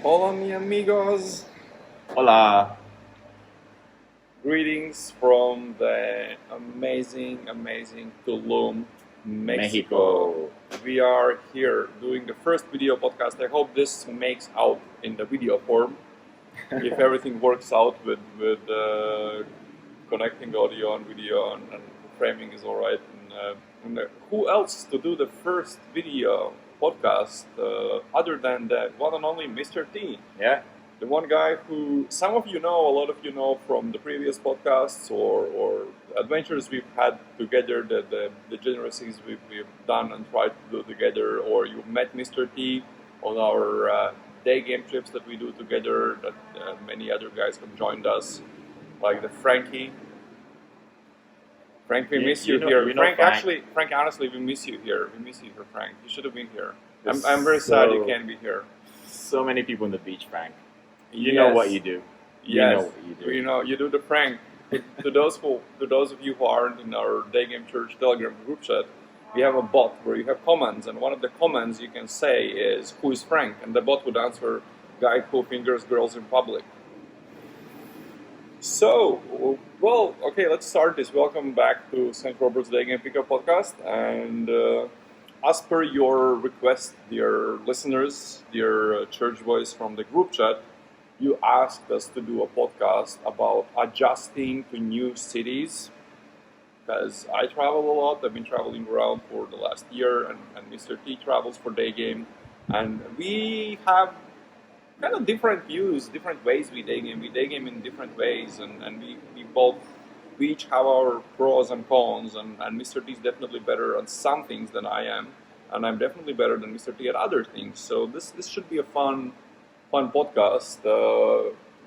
Hola, mi amigos. Hola. Greetings from the amazing Tulum, Mexico. We are here doing the first video podcast. I hope this makes out in the video form. If everything works out with connecting audio and video and framing is all right. And who else to do the first video podcast other than the one and only Mr. T? Yeah. The one guy who some of you know, a lot of you know from the previous podcasts or adventures we've had together, the generacies we've done and tried to do together, or you met Mr. T on our day game trips that we do together, that many other guys have joined us, like the Frankie. Frank, we miss you here. Frank, honestly, we miss you here. We miss you here, Frank. You should have been here. I'm very sad you can't be here. So many people on the beach, Frank. You know what you do. Yes. You know what you do. You do the prank. to those of you who aren't in our Daygame Church Telegram group chat, we have a bot where you have comments, and one of the comments you can say is, "Who is Frank?" And the bot would answer, "Guy who fingers girls in public." So, well, okay, let's start this. Welcome back to St. Robert's Daygame Pickup Podcast, and as per your request, dear listeners, dear church boys from the group chat, you asked us to do a podcast about adjusting to new cities, because I travel a lot. I've been traveling around for the last year, and Mr. T travels for Daygame, and we have kind of different views, different ways we daygame. We daygame in different ways, and we each have our pros and cons, and Mr. T is definitely better on some things than I am, and I'm definitely better than Mr. T at other things. So this should be a fun podcast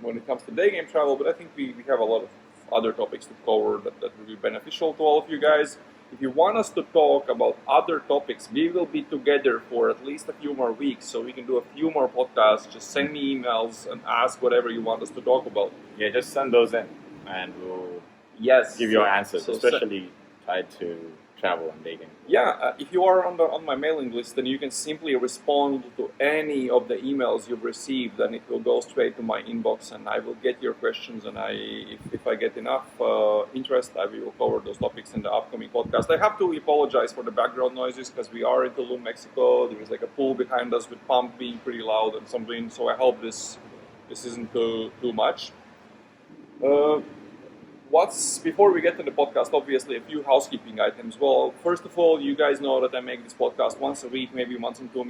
when it comes to daygame travel, but I think we have a lot of other topics to cover that will be beneficial to all of you guys. If you want us to talk about other topics, we will be together for at least a few more weeks, so we can do a few more podcasts. Just send me emails and ask whatever you want us to talk about. Yeah, just send those in, and we'll give you our answers, especially tied to travel and dating. Yeah, if you are on my mailing list, then you can simply respond to any of the emails you've received, and it will go straight to my inbox, and I will get your questions, and if I get enough interest, I will cover those topics in the upcoming podcast. I have to apologize for the background noises, because we are in Tulum, Mexico. There is like a pool behind us with pump being pretty loud and some wind, so I hope this isn't too much. Before we get to the podcast, obviously a few housekeeping items. Well, first of all, you guys know that I make this podcast once a week, maybe once in 2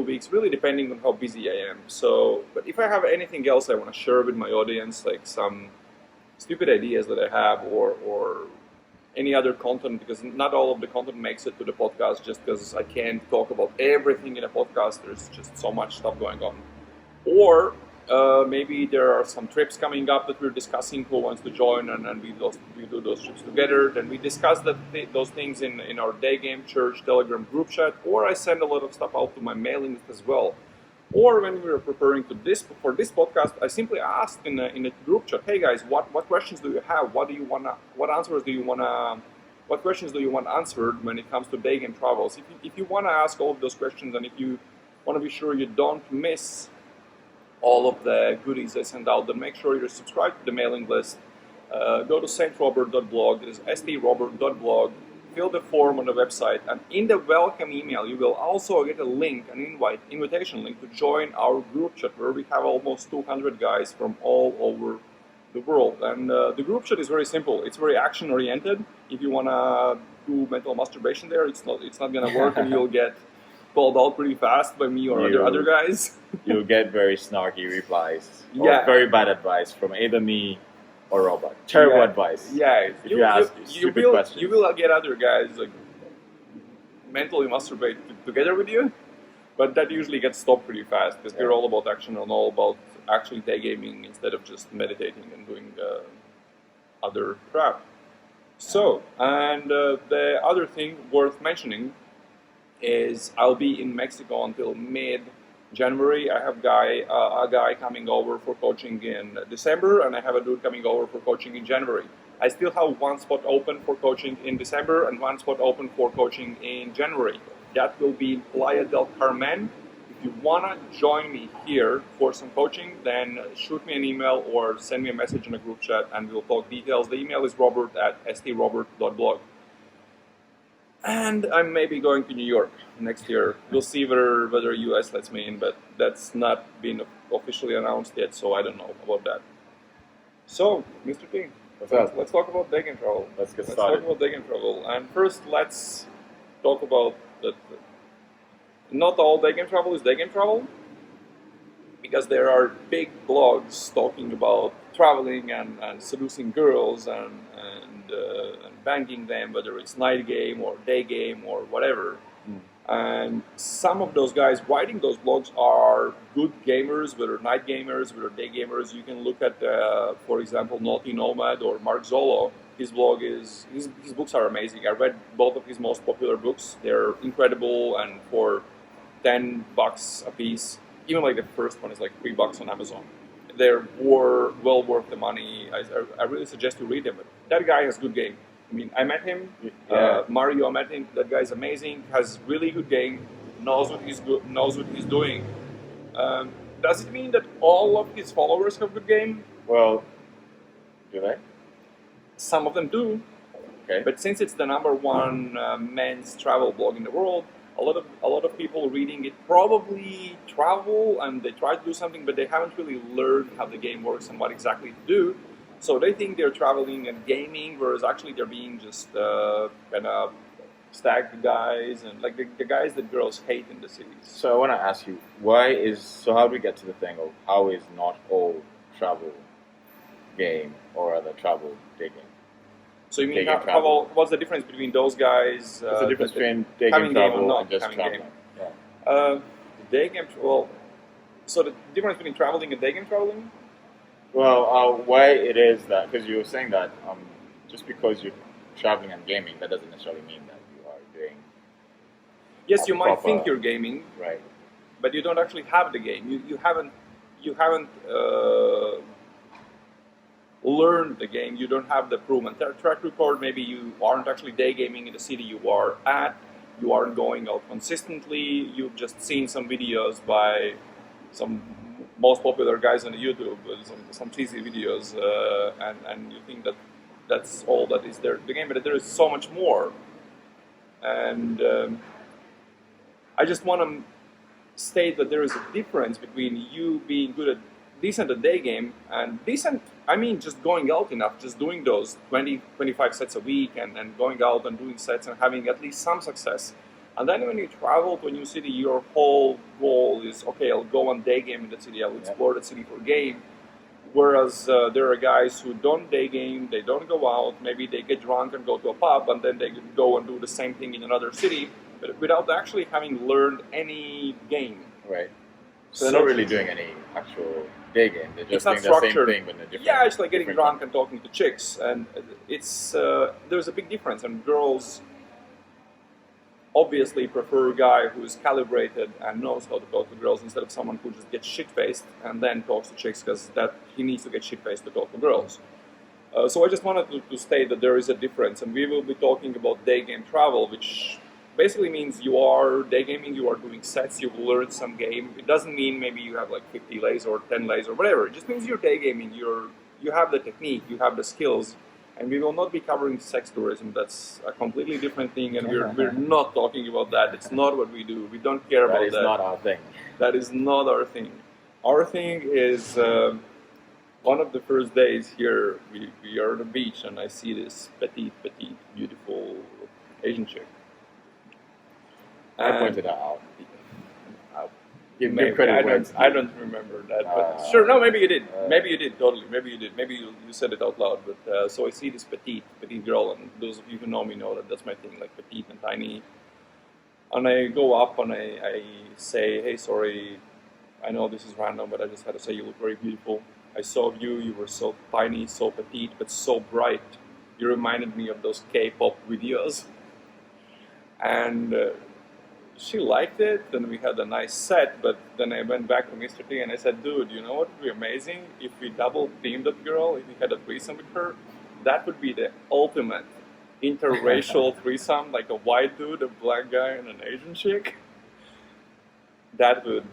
weeks, really depending on how busy I am. So, but if I have anything else I want to share with my audience, like some stupid ideas that I have or any other content, because not all of the content makes it to the podcast, just because I can't talk about everything in a podcast. There's just so much stuff going on. Or maybe there are some trips coming up that we're discussing, who wants to join, and we do those trips together. Then we discuss those things in our Daygame Church Telegram group chat, or I send a lot of stuff out to my mailing list as well. Or when we were preparing for this podcast, I simply asked in a group chat, "Hey guys, what questions do you have? What questions do you want answered when it comes to Daygame travels?" If you want to ask all of those questions, and if you want to be sure you don't miss all of the goodies I send out, then make sure you're subscribed to the mailing list. Go to strobert.blog. It is strobert.blog. Fill the form on the website, and in the welcome email, you will also get a link, an invitation link to join our group chat, where we have almost 200 guys from all over the world. And the group chat is very simple. It's very action oriented. If you wanna do mental masturbation there, it's not gonna work, and you'll get called out pretty fast by me or other guys. You'll get very snarky replies. Or very bad advice from either me or Robert. Terrible advice. Yeah. If you ask stupid questions. You will get other guys like mentally masturbate together with you, but that usually gets stopped pretty fast, because they're all about action and all about actually daygaming instead of just meditating and doing other crap. So, and the other thing worth mentioning is I'll be in Mexico until mid-January. I have a guy coming over for coaching in December, and I have a dude coming over for coaching in January. I still have one spot open for coaching in December and one spot open for coaching in January. That will be in Playa del Carmen. If If you want to join me here for some coaching, then shoot me an email or send me a message in a group chat and we'll talk details. The email is robert@strobert.blog. And I may be going to New York next year. We'll see whether US lets me in, but that's not been officially announced yet, so I don't know about that. So, Mr. T, let's talk about Daygame travel. Let's get started. Let's talk about Daygame travel. And first, let's talk about that. Not all Daygame travel is Daygame travel, because there are big blogs talking about traveling and seducing girls and banging them, whether it's night game or day game or whatever. And some of those guys writing those blogs are good gamers, whether night gamers, whether day gamers. You can look at, for example, Naughty Nomad or Mark Zolo. His blog is, his books are amazing. I read both of his most popular books. They're incredible, and for $10 a piece, even like the first one is like $3 on Amazon. They're well worth the money. I really suggest you read them. But that guy has good game. I mean, I met him. Mario, I met him. That guy's amazing. Has really good game. Knows what he's doing. Does it mean that all of his followers have good game? Well, do they? Some of them do. Okay. But since it's the #1 men's travel blog in the world, a lot of people reading it probably travel and they try to do something, but they haven't really learned how the game works and what exactly to do. So they think they're traveling and gaming, whereas actually they're being just kind of stag guys and like the guys that girls hate in the cities. So I want to ask you, how do we get to the thing of how is not all travel game or other travel digging? So you mean what's the difference between those guys? What's the difference between Daygame travel and just traveling? The Daygame travel. So the difference between traveling and Daygame traveling? Well, why it is that, because you were saying that just because you're traveling and gaming, that doesn't necessarily mean that you are doing. Yes, you might think you're gaming, right? But you don't actually have the game. You haven't learned the game. You don't have the proven track record. Maybe you aren't actually day gaming in the city you are at. You aren't going out consistently. You've just seen some videos by some most popular guys on YouTube, some cheesy videos, and you think that that's all that is there in the game, but there is so much more. And I just want to state that there is a difference between you being decent at day game, and decent, I mean just going out enough, just doing those 20-25 sets a week and going out and doing sets and having at least some success. And then when you travel to a new city, your whole goal is, okay, I'll go on day game in the city, I'll explore the city for game. Whereas there are guys who don't day game, they don't go out, maybe they get drunk and go to a pub, and then they go and do the same thing in another city, but without actually having learned any game. Right. So they're not really doing any actual day game. They're just doing the same thing but in a different. Yeah, it's like getting drunk and talking to chicks, and it's there's a big difference. And girls obviously prefer a guy who is calibrated and knows how to talk to girls instead of someone who just gets shit-faced and then talks to chicks, because that he needs to get shit-faced to talk to girls. So I just wanted to state that there is a difference, and we will be talking about day game travel, which basically means you are day gaming, you are doing sets, you've learned some game. It doesn't mean maybe you have like 50 lays or 10 lays or whatever. It just means you're day gaming, you have the technique, you have the skills. And we will not be covering sex tourism. That's a completely different thing, and we're not talking about that. It's not what we do. We don't care about that. That is not our thing. That is not our thing. Our thing is one of the first days here, we are on the beach, and I see this petite, beautiful Asian chick. I pointed that out. I don't remember that, but sure, no, maybe you did. Maybe you did, totally. Maybe you did. Maybe you said it out loud. But so I see this petite girl, and those of you who know me know that that's my thing, like petite and tiny. And I go up and I say, hey, sorry, I know this is random, but I just had to say you look very beautiful. I saw you. You were so tiny, so petite, but so bright. You reminded me of those K-pop videos. And she liked it, and we had a nice set, but then I went back to Mr. T and I said, dude, you know what would be amazing? If we double teamed that girl, if we had a threesome with her, that would be the ultimate interracial threesome, like a white dude, a black guy, and an Asian chick. That would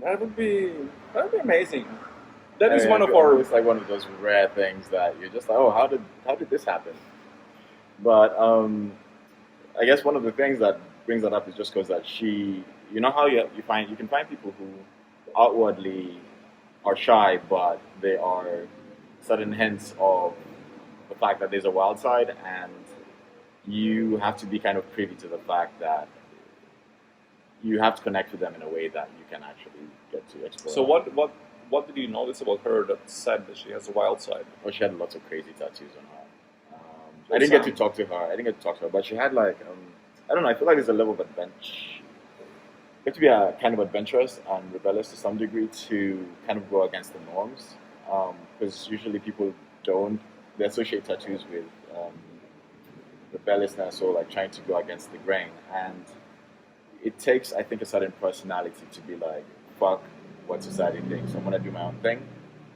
that would be that would be amazing. That I is mean, one of our. it's like one of those rare things that you're just like, oh, how did this happen? But I guess one of the things that brings that up is just because that she, you know how you can find people who outwardly are shy, but they are certain hints of the fact that there's a wild side, and you have to be kind of privy to the fact that you have to connect with them in a way that you can actually get to explore. So That. what did you notice about her that said that she has a wild side? Oh, she had lots of crazy tattoos on her. I didn't get to talk to her. I didn't get to talk to her, but she had like I don't know. I feel like there's a level of adventure. You have to be kind of adventurous and rebellious to some degree to kind of go against the norms, because usually people don't. They associate tattoos with rebelliousness or like trying to go against the grain, and it takes, I think, a certain personality to be like, fuck what society thinks. I'm gonna do my own thing,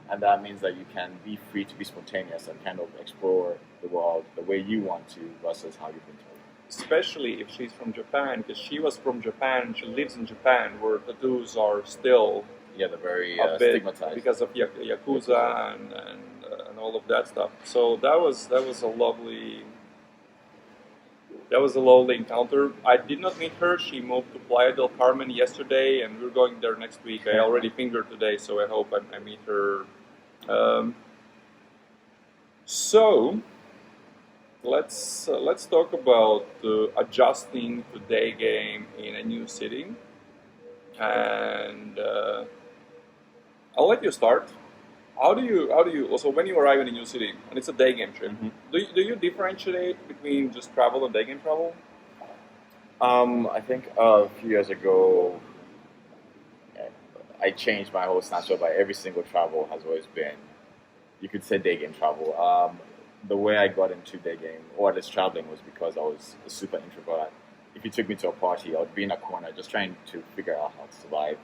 and that means that you can be free to be spontaneous and kind of explore the world the way you want to versus how you've been told. Especially if she's from Japan, because she was from Japan. She lives in Japan, where tattoos are still Yeah, they're very a bit stigmatized because of yakuza and all of that stuff. So that was a lovely encounter. I did not meet her. She moved to Playa del Carmen yesterday, and we're going there next week. I already fingered today, so I hope I meet her. Um, so let's talk about adjusting to day game in a new city, and I'll let you start. How do you also when you arrive in a new city and it's a day game trip? Mhm. Do you differentiate between just travel and day game travel? I think a few years ago, I changed my whole stance by every single travel has always been, you could say, day game travel. The way I got into day game or this traveling was because I was a super introvert. If you took me to a party, I would be in a corner just trying to figure out how to survive.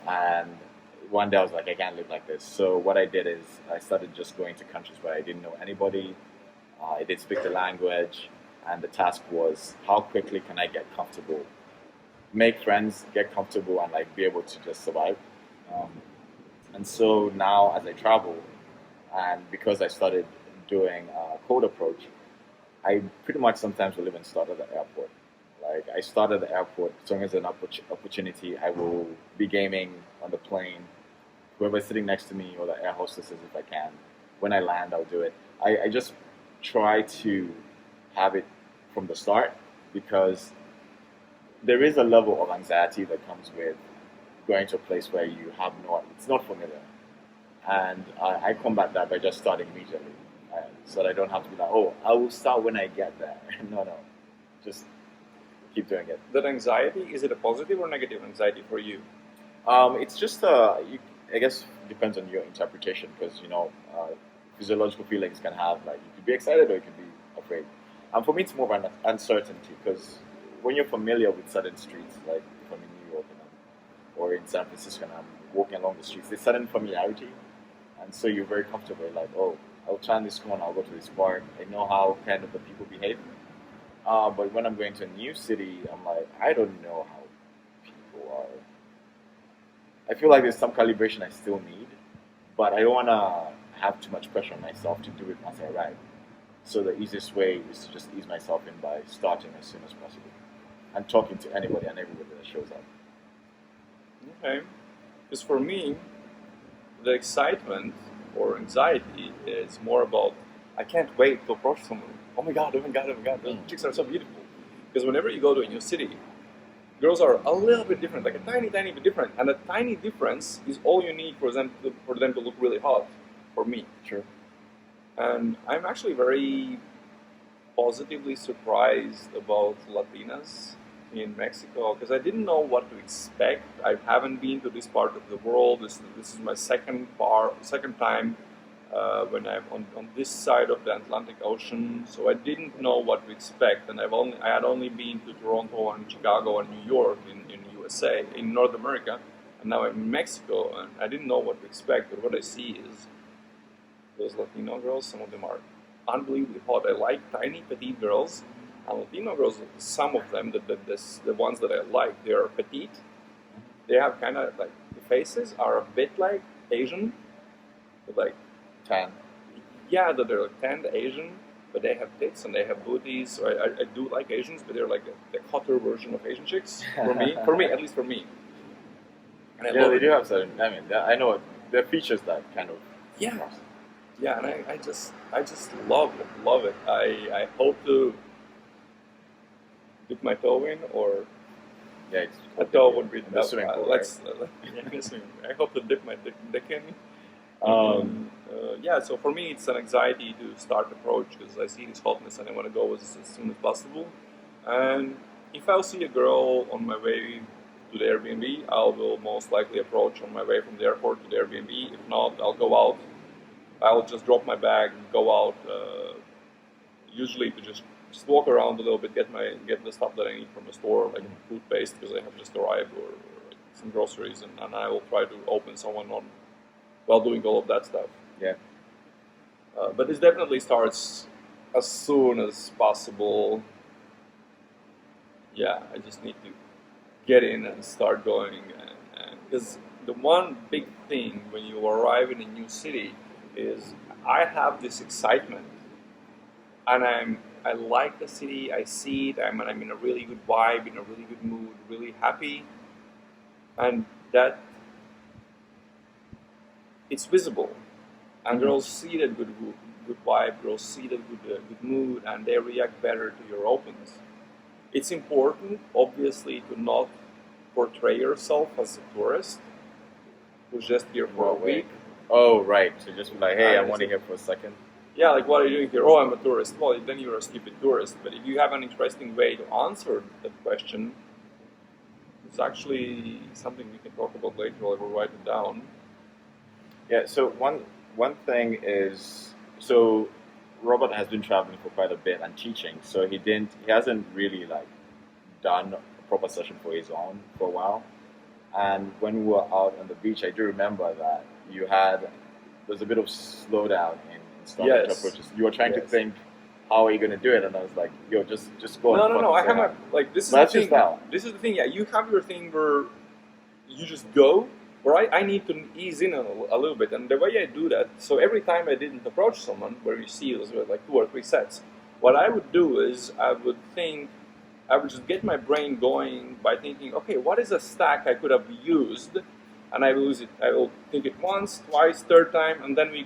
And one day I was like, I can't live like this. So what I did is I started just going to countries where I didn't know anybody. I didn't speak the language, and the task was how quickly can I get comfortable, make friends, get comfortable, and like be able to just survive. Um, and so now as I travel, and because I started doing a cold approach, I pretty much sometimes will even start at the airport. Like I start at the airport, as long as there's an opportunity, I will be gaming on the plane. Whoever's sitting next to me or the air hostesses, if I can. When I land, I'll do it. I just try to have it from the start because there is a level of anxiety that comes with going to a place where you have no, it's not familiar. And I combat that by just starting immediately. So that I don't have to be like, oh, I will start when I get there. No, no. Just keep doing it. That anxiety, is it a positive or negative anxiety for you? It's just, I guess, depends on your interpretation because, physiological feelings can have, like, you could be excited or you could be afraid. And for me, it's more of an uncertainty because when you're familiar with certain streets, like if I'm in New York or in San Francisco and I'm walking along the streets, there's certain familiarity. And so you're very comfortable. You're like, oh, I'll turn this corner, I'll go to this park. I know how kind of the people behave. But when I'm going to a new city, I'm like, I don't know how people are. I feel like there's some calibration I still need, but I don't want to have too much pressure on myself to do it once I arrive. So the easiest way is to just ease myself in by starting as soon as possible and talking to anybody and everybody that shows up. Okay, because for me, the excitement or anxiety is more about I can't wait to approach someone. Oh my god! Oh my god! Oh my god! Those chicks are so beautiful. Because whenever you go to a new city, girls are a little bit different, like a tiny, tiny bit different, and a tiny difference is all you need for them to look really hot. For me, Sure. and I'm actually very positively surprised about Latinas in Mexico because I didn't know what to expect. I haven't been to this part of the world. This is my second time when I'm on this side of the Atlantic Ocean. So I didn't know what to expect, and I had only been to Toronto and Chicago and New York in USA in North America, and now I'm in Mexico, and I didn't know what to expect. But what I see is those Latino girls. Some of them are unbelievably hot. I like tiny petite girls, And Latino girls, some of them, the ones that I like, they are petite. They have kind of like the faces are a bit like Asian, but like Tan. yeah, that they're like tanned Asian, but they have tits and they have booties. So I do like Asians, but they're like the hotter version of Asian chicks for me. For me, at least for me. And I Yeah, love they it. do have certain. I mean, I know there are features that kind of. Yeah, yeah, and I just love it. I hope to dip my toe in, or Yeah, it's a toe would be the swimming pool, let's I hope to dip my dick in. Yeah, so for me, it's an anxiety to start approach because I see this hotness and I want to go as soon as possible. And if I'll see a girl on my way to the Airbnb, I will most likely approach on my way from the airport to the Airbnb. If not, I'll go out. I'll just drop my bag, go out. Usually to just walk around a little bit, get the stuff that I need from the store, like toothpaste because I have just arrived, or like some groceries, and I will try to open someone on while doing all of that stuff. Yeah. But this definitely starts as soon as possible. Yeah, I just need to get in and start going. Because the one big thing when you arrive in a new city is I have this excitement, and I like the city. I see it. I'm in a really good vibe, in a really good mood, really happy, and that it's visible. And girls see that good vibe, girls see the good mood, and they react better to your opens. It's important, obviously, to not portray yourself as a tourist who's just here for a week. Oh, right. So just be like, hey, I'm only here for a second. Yeah, like, what are you doing here? Oh, I'm a tourist. Well, then you're a stupid tourist. But if you have an interesting way to answer that question, it's actually something we can talk about later. I will write it down. Yeah, so one thing is, so Robert has been traveling for quite a bit and teaching, so he hasn't really like done a proper session for his own for a while. And when we were out on the beach, I do remember that there's a bit of slowdown in starting to approaches. You were trying to think, how are you going to do it? And I was like, yo, just go. No. I have my like this is That's the thing. your style. This is the thing. Yeah, you have your thing where you just go. Where I need to ease in a little bit, and the way I do that. So every time I didn't approach someone, where you see it was like 2 or 3 sets, what I would do is I would just get my brain going by thinking, okay, what is a stack I could have used, and I will use it. I will think it once, twice, third time, and then we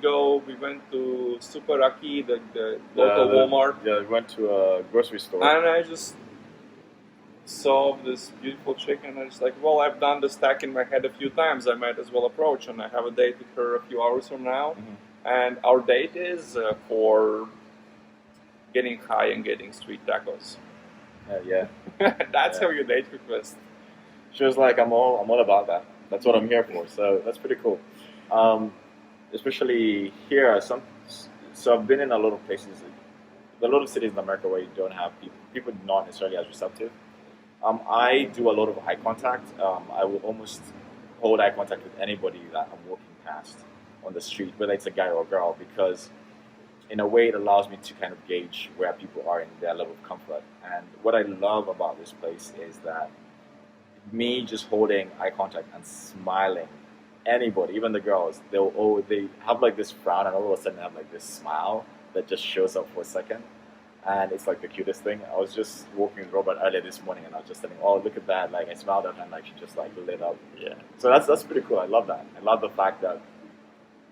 went to Super Aki, the local Walmart. Yeah, we went to a grocery store. And I just saw this beautiful chick, and I was like, well, I've done the stack in my head a few times. I might as well approach, and I have a date with her a few hours from now. Mm-hmm. And our date is for getting high and getting street tacos. Yeah. That's how you date request. She was like, I'm all about that. That's what I'm here for. So that's pretty cool. Especially here, so I've been in a lot of places, a lot of cities in America where you don't have people not necessarily as receptive. I do a lot of eye contact. I will almost hold eye contact with anybody that I'm walking past on the street, whether it's a guy or a girl, because in a way it allows me to kind of gauge where people are in their level of comfort. And what I love about this place is that me just holding eye contact and smiling, anybody, even the girls, they have like this frown, and all of a sudden have like this smile that just shows up for a second. And it's like the cutest thing. I was just walking with Robert earlier this morning, and I was just telling, oh, look at that. Like, I smiled at her, and like, she just like lit up. Yeah. So that's pretty cool. I love that. I love the fact that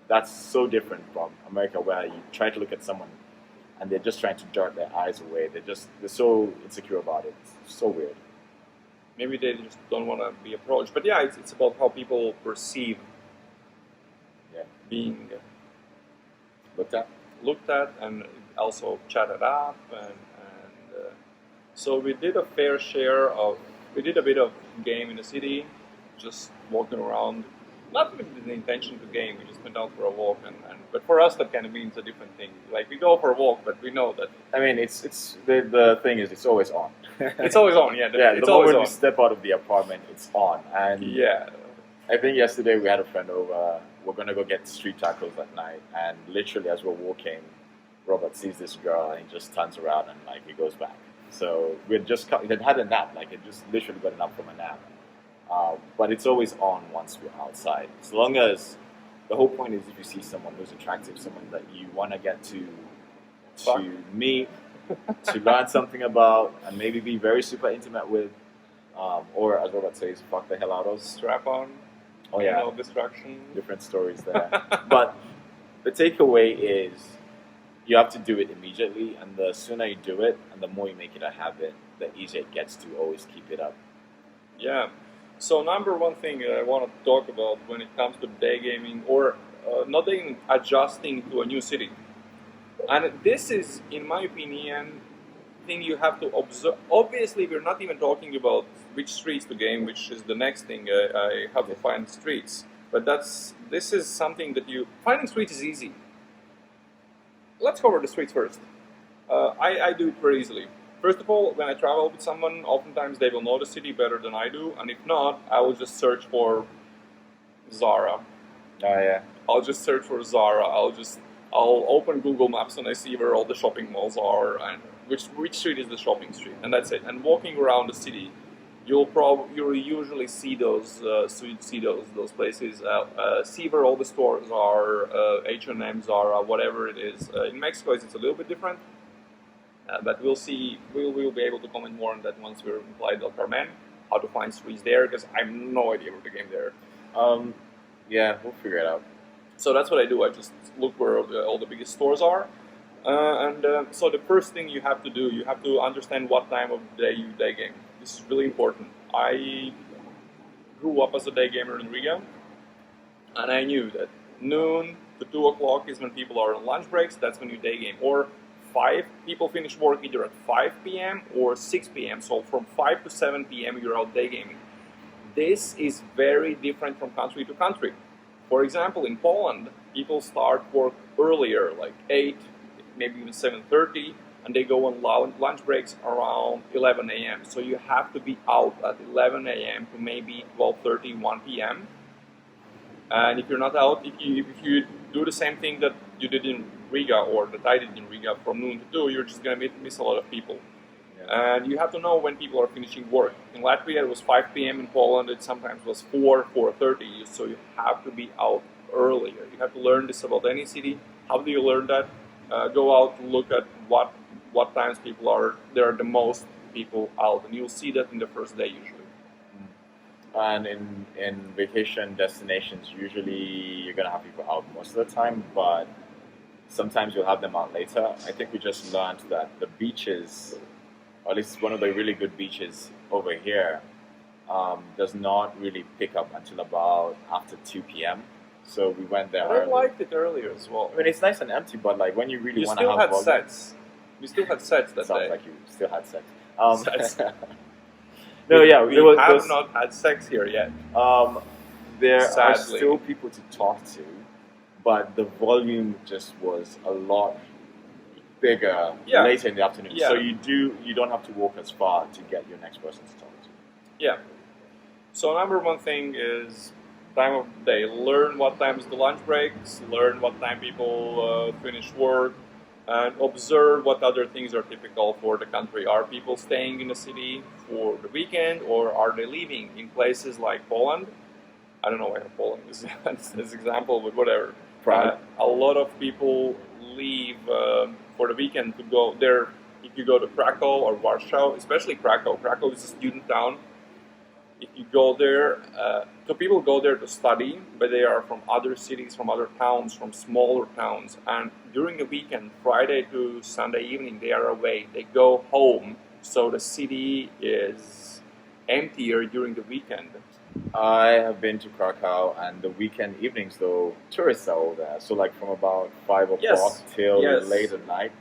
that's so different from America, where you try to look at someone and they're just trying to dart their eyes away. They're so insecure about it. It's so weird. Maybe they just don't want to be approached. But yeah, it's about how people perceive being looked at, and also chatted up, and so we did a fair share of. We did a bit of game in the city, just walking around, not with the intention to game. We just went out for a walk, but for us that kind of means a different thing. Like, we go for a walk, but we know that. I mean, it's the thing is, it's always on. It's always on, yeah. The moment we step out of the apartment, it's on. And yeah, I think yesterday we had a friend over. We're gonna go get street tacos at night, and literally as we're walking, Robert sees this girl and he just turns around and like he goes back. So we had just it had a nap, like it just literally got up from a nap. But it's always on once we're outside. As long as the whole point is, if you see someone who's attractive, someone that you want to get to meet, to learn something about, and maybe be very super intimate with, or as Robert says, fuck the hell out of. Strap on. Oh yeah, No distraction. different stories there. But the takeaway is you have to do it immediately, and the sooner you do it, and the more you make it a habit, the easier it gets to always keep it up. Yeah. So number one thing I want to talk about when it comes to day gaming, or not day, adjusting to a new city. And this is, in my opinion, thing you have to observe. Obviously, we're not even talking about which streets to game, which is the next thing. I have to find streets. But this is something that finding streets is easy. Let's cover the streets first. I do it very easily. First of all, when I travel with someone, oftentimes they will know the city better than I do, and if not, I will just search for Zara. Oh yeah. I'll just search for Zara. I'll open Google Maps and I see where all the shopping malls are and which street is the shopping street, and that's it. And walking around the city, you'll usually see those places. See where all the stores are, H&M, Zara, whatever it is. In Mexico, it's a little bit different. But we'll see. We'll be able to comment more on that once we're in Playa del Carmen. How to find streets there, because I have no idea where the game there. Yeah, we'll figure it out. So that's what I do. I just look where all the biggest stores are, so the first thing you have to do, you have to understand what time of the day you day game. This is really important. I grew up as a day gamer in Riga, and I knew that noon to 2 o'clock is when people are on lunch breaks. That's when you day game, or 5, people finish work either at 5 p.m. or 6 p.m. So from 5 to 7 p.m. you're out day gaming. This is very different from country to country. For example, in Poland, people start work earlier, like 8, maybe even 7:30, and they go on lunch breaks around 11 a.m. So you have to be out at 11 a.m. to maybe 12:30, 1 p.m. And if you're not out, if you do the same thing that you did in Riga or that I did in Riga from noon to 2, you're just going to miss a lot of people. Yeah. And you have to know when people are finishing work. In Latvia, it was 5 p.m. In Poland, it sometimes was 4:30. So you have to be out earlier. You have to learn this about any city. How do you learn that? Go out, look at what times people are. There are the most people out, and you'll see that in the first day usually. And in vacation destinations, usually you're gonna have people out most of the time, but sometimes you'll have them out later. I think we just learned that the beaches, or at least one of the really good beaches over here, does not really pick up until about after 2 p.m. So we went there I early. liked it earlier as well. I mean, it's nice and empty, but like when you really want to have volume, sets. We still had sets that Sounds day. like you still had sex. Sets. No, yeah, we have not had sex here yet. There Sadly. are still people to talk to, but the volume just was a lot bigger later in the afternoon. Yeah. So you don't have to walk as far to get your next person to talk to. Yeah. So number one thing is time of day. Learn what time is the lunch breaks. Learn what time people finish work. And observe what other things are typical for the country. Are people staying in the city for the weekend, or are they leaving? In places like Poland, I don't know why Poland is as example, but whatever. A lot of people leave for the weekend to go there. If you go to Krakow or Warsaw, especially Krakow is a student town. If you go there, so people go there to study, but they are from other cities, from other towns, from smaller towns. And during the weekend, Friday to Sunday evening, they are away. They go home, so the city is emptier during the weekend. I have been to Krakow, and the weekend evenings, though, tourists are all there. So like from about 5 o'clock till late at night,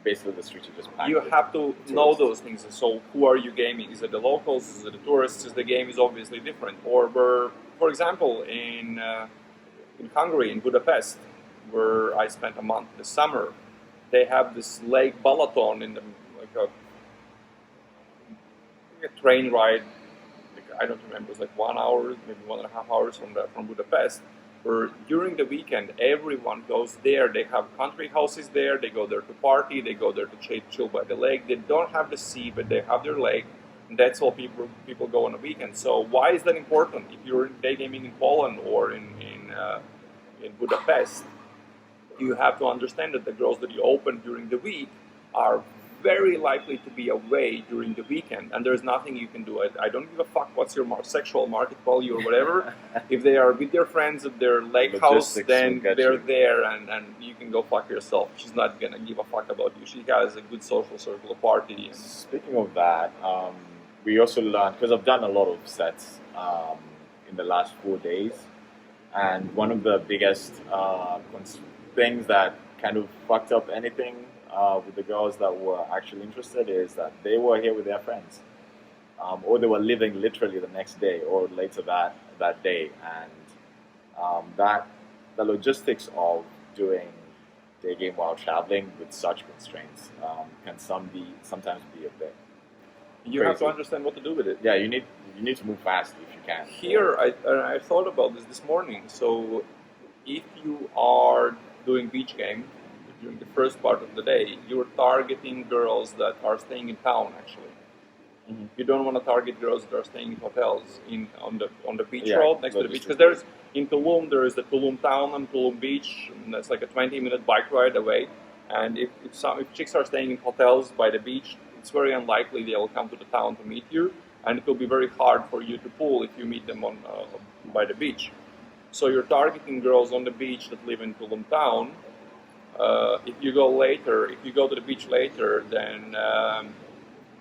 basically the streets are just packed. You have to know those things. So who are you gaming? Is it the locals? Is it the tourists? The game is obviously different. Or for example, in Hungary, in Budapest, where I spent a month this summer, they have this Lake Balaton in a train ride. I don't remember. It was like 1 hour, maybe 1.5 hours from Budapest. Where during the weekend, everyone goes there. They have country houses there. They go there to party. They go there to chill by the lake. They don't have the sea, but they have their lake. And that's all people go on a weekend. So why is that important? If you're day gaming in Poland or in Budapest, you have to understand that the girls that you open during the week are very likely to be away during the weekend, and there's nothing you can do. I don't give a fuck what's your sexual market value or whatever. If they are with their friends at their lake house, then they're there, and you can go fuck yourself. She's not gonna give a fuck about you. She has a good social circle, a party. Speaking of that, we also learned, because I've done a lot of sets in the last 4 days, and one of the biggest things that kind of fucked up anything with the girls that were actually interested is that they were here with their friends, or they were leaving literally the next day or later that day, and that the logistics of doing day game while traveling with such constraints can sometimes be a bit. You have to understand what to do with it. Yeah, you need to move fast if you can. Here, I thought about this morning. So, if you are doing beach game during the first part of the day, you're targeting girls that are staying in town. Actually, you don't want to target girls that are staying in hotels on the beach road next to the beach, because there's in Tulum there is the Tulum town and Tulum beach, and that's like a 20-minute bike ride away. And if chicks are staying in hotels by the beach, it's very unlikely they will come to the town to meet you, and it will be very hard for you to pull if you meet them by the beach. So you're targeting girls on the beach that live in Tulum town. If you go to the beach later, then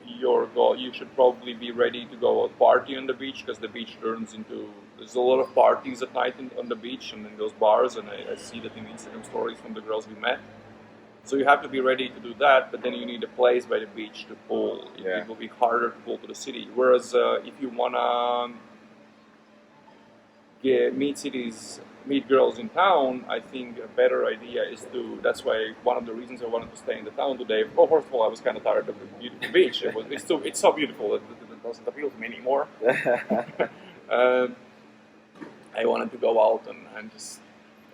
you should probably be ready to go out party on the beach, because the beach there's a lot of parties at night on the beach and in those bars, and I see that in Instagram stories from the girls we met. So you have to be ready to do that, but then you need a place by the beach to pull. It will be harder to pull to the city. Whereas if you wanna meet girls in town, I think a better idea is that's why one of the reasons I wanted to stay in the town today. Well, first of all, I was kind of tired of the beautiful beach. It's so beautiful that it doesn't appeal to me anymore. I wanted to go out and just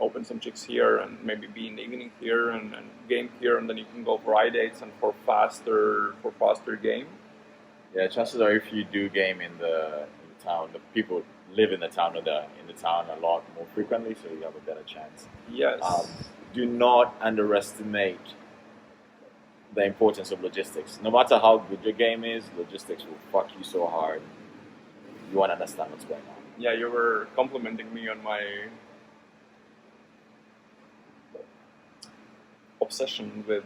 open some chicks here and maybe be in the evening here and game here, and then you can go for eye dates and for faster game. Yeah, chances are if you do game in the town, the people live in the town a lot more frequently, so you have a better chance. Yes. Do not underestimate the importance of logistics. No matter how good your game is, logistics will fuck you so hard. You want to understand what's going on. Yeah, you were complimenting me on my obsession with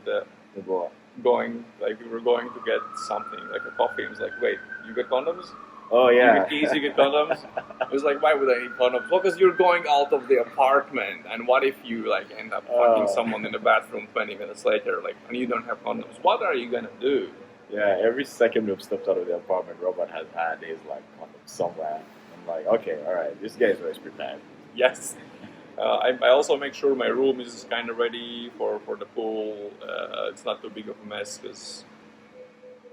going, like we were going to get something, like a coffee. I was like, wait, you get condoms? Oh yeah. You get keys, you get condoms? It was like, why would I need condoms? Well, because you're going out of the apartment, and what if you like end up fucking someone in the bathroom 20 minutes later, like, and you don't have condoms? What are you gonna do? Yeah, every second we've stepped out of the apartment, Robert has had his like condom somewhere. I'm like, okay, all right, this guy is always prepared. Yes. I also make sure my room is kind of ready for the pool. It's not too big of a mess, because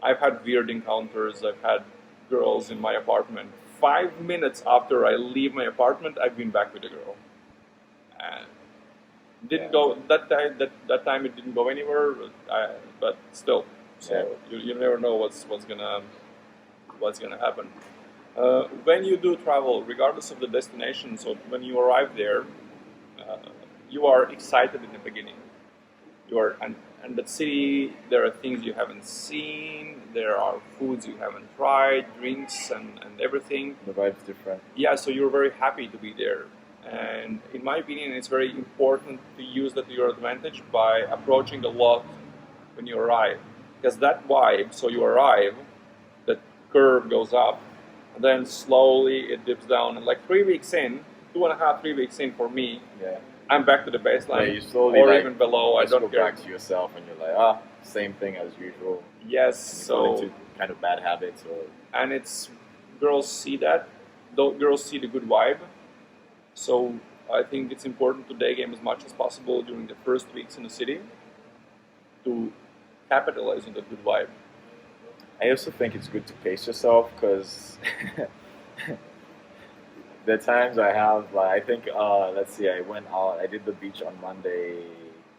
I've had weird encounters. I've had girls in my apartment. 5 minutes after I leave my apartment, I've been back with the girl. And didn't go that time. That time it didn't go anywhere. But still, so you never know what's gonna happen. When you do travel, regardless of the destination, so when you arrive there, you are excited in the beginning. And that city, there are things you haven't seen, there are foods you haven't tried, drinks and everything. The vibe's different. Yeah, so you're very happy to be there. And in my opinion, it's very important to use that to your advantage by approaching the lot when you arrive. Because that vibe, so you arrive, that curve goes up, and then slowly it dips down. And like 3 weeks in, 2.5, 3 weeks in for me, I'm back to the baseline, you slowly, or like, even below. I don't go care. back to yourself, and you're like, same thing as usual. Yes, so into kind of bad habits, and it's girls see that. Girls see the good vibe. So I think it's important to day game as much as possible during the first weeks in the city to capitalize on the good vibe. I also think it's good to pace yourself, because The times I have, like, I think, let's see, I went out, I did the beach on Monday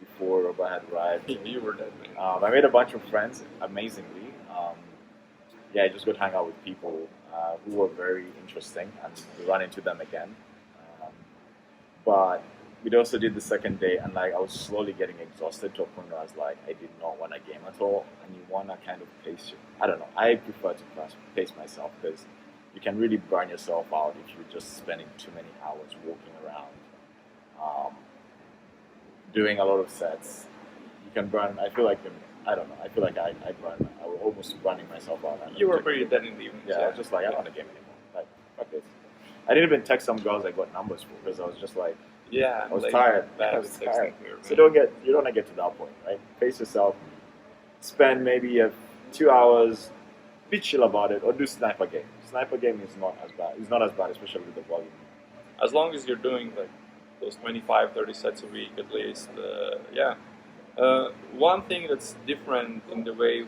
before Robert had arrived. You were dead, man. I made a bunch of friends, amazingly. Yeah, I just got to hang out with people who were very interesting and run into them again. Um, but we also did the second day, and like I was slowly getting exhausted to a point where I was like, I did not want to game at all, and you want to kind of pace. I don't know. I prefer to pace myself because you can really burn yourself out if you're just spending too many hours walking around, doing a lot of sets. You can burn. I feel like I don't know. I feel like I burn. I was almost running myself out. You were pretty dead in the evening. Yeah, I was just like, I don't want to game anymore. Like, fuck this. I didn't even text some girls I got numbers for because I was just like, yeah, I was tired. Bad I was with texting tired. here, So man. you don't want to get to that point, right? Pace yourself. Spend maybe 2 hours. Be chill about it, or do sniper game. Sniper game is not as bad. It's not as bad, especially with the volume. As long as you're doing like those 25, 30 sets a week at least, yeah. One thing that's different in the way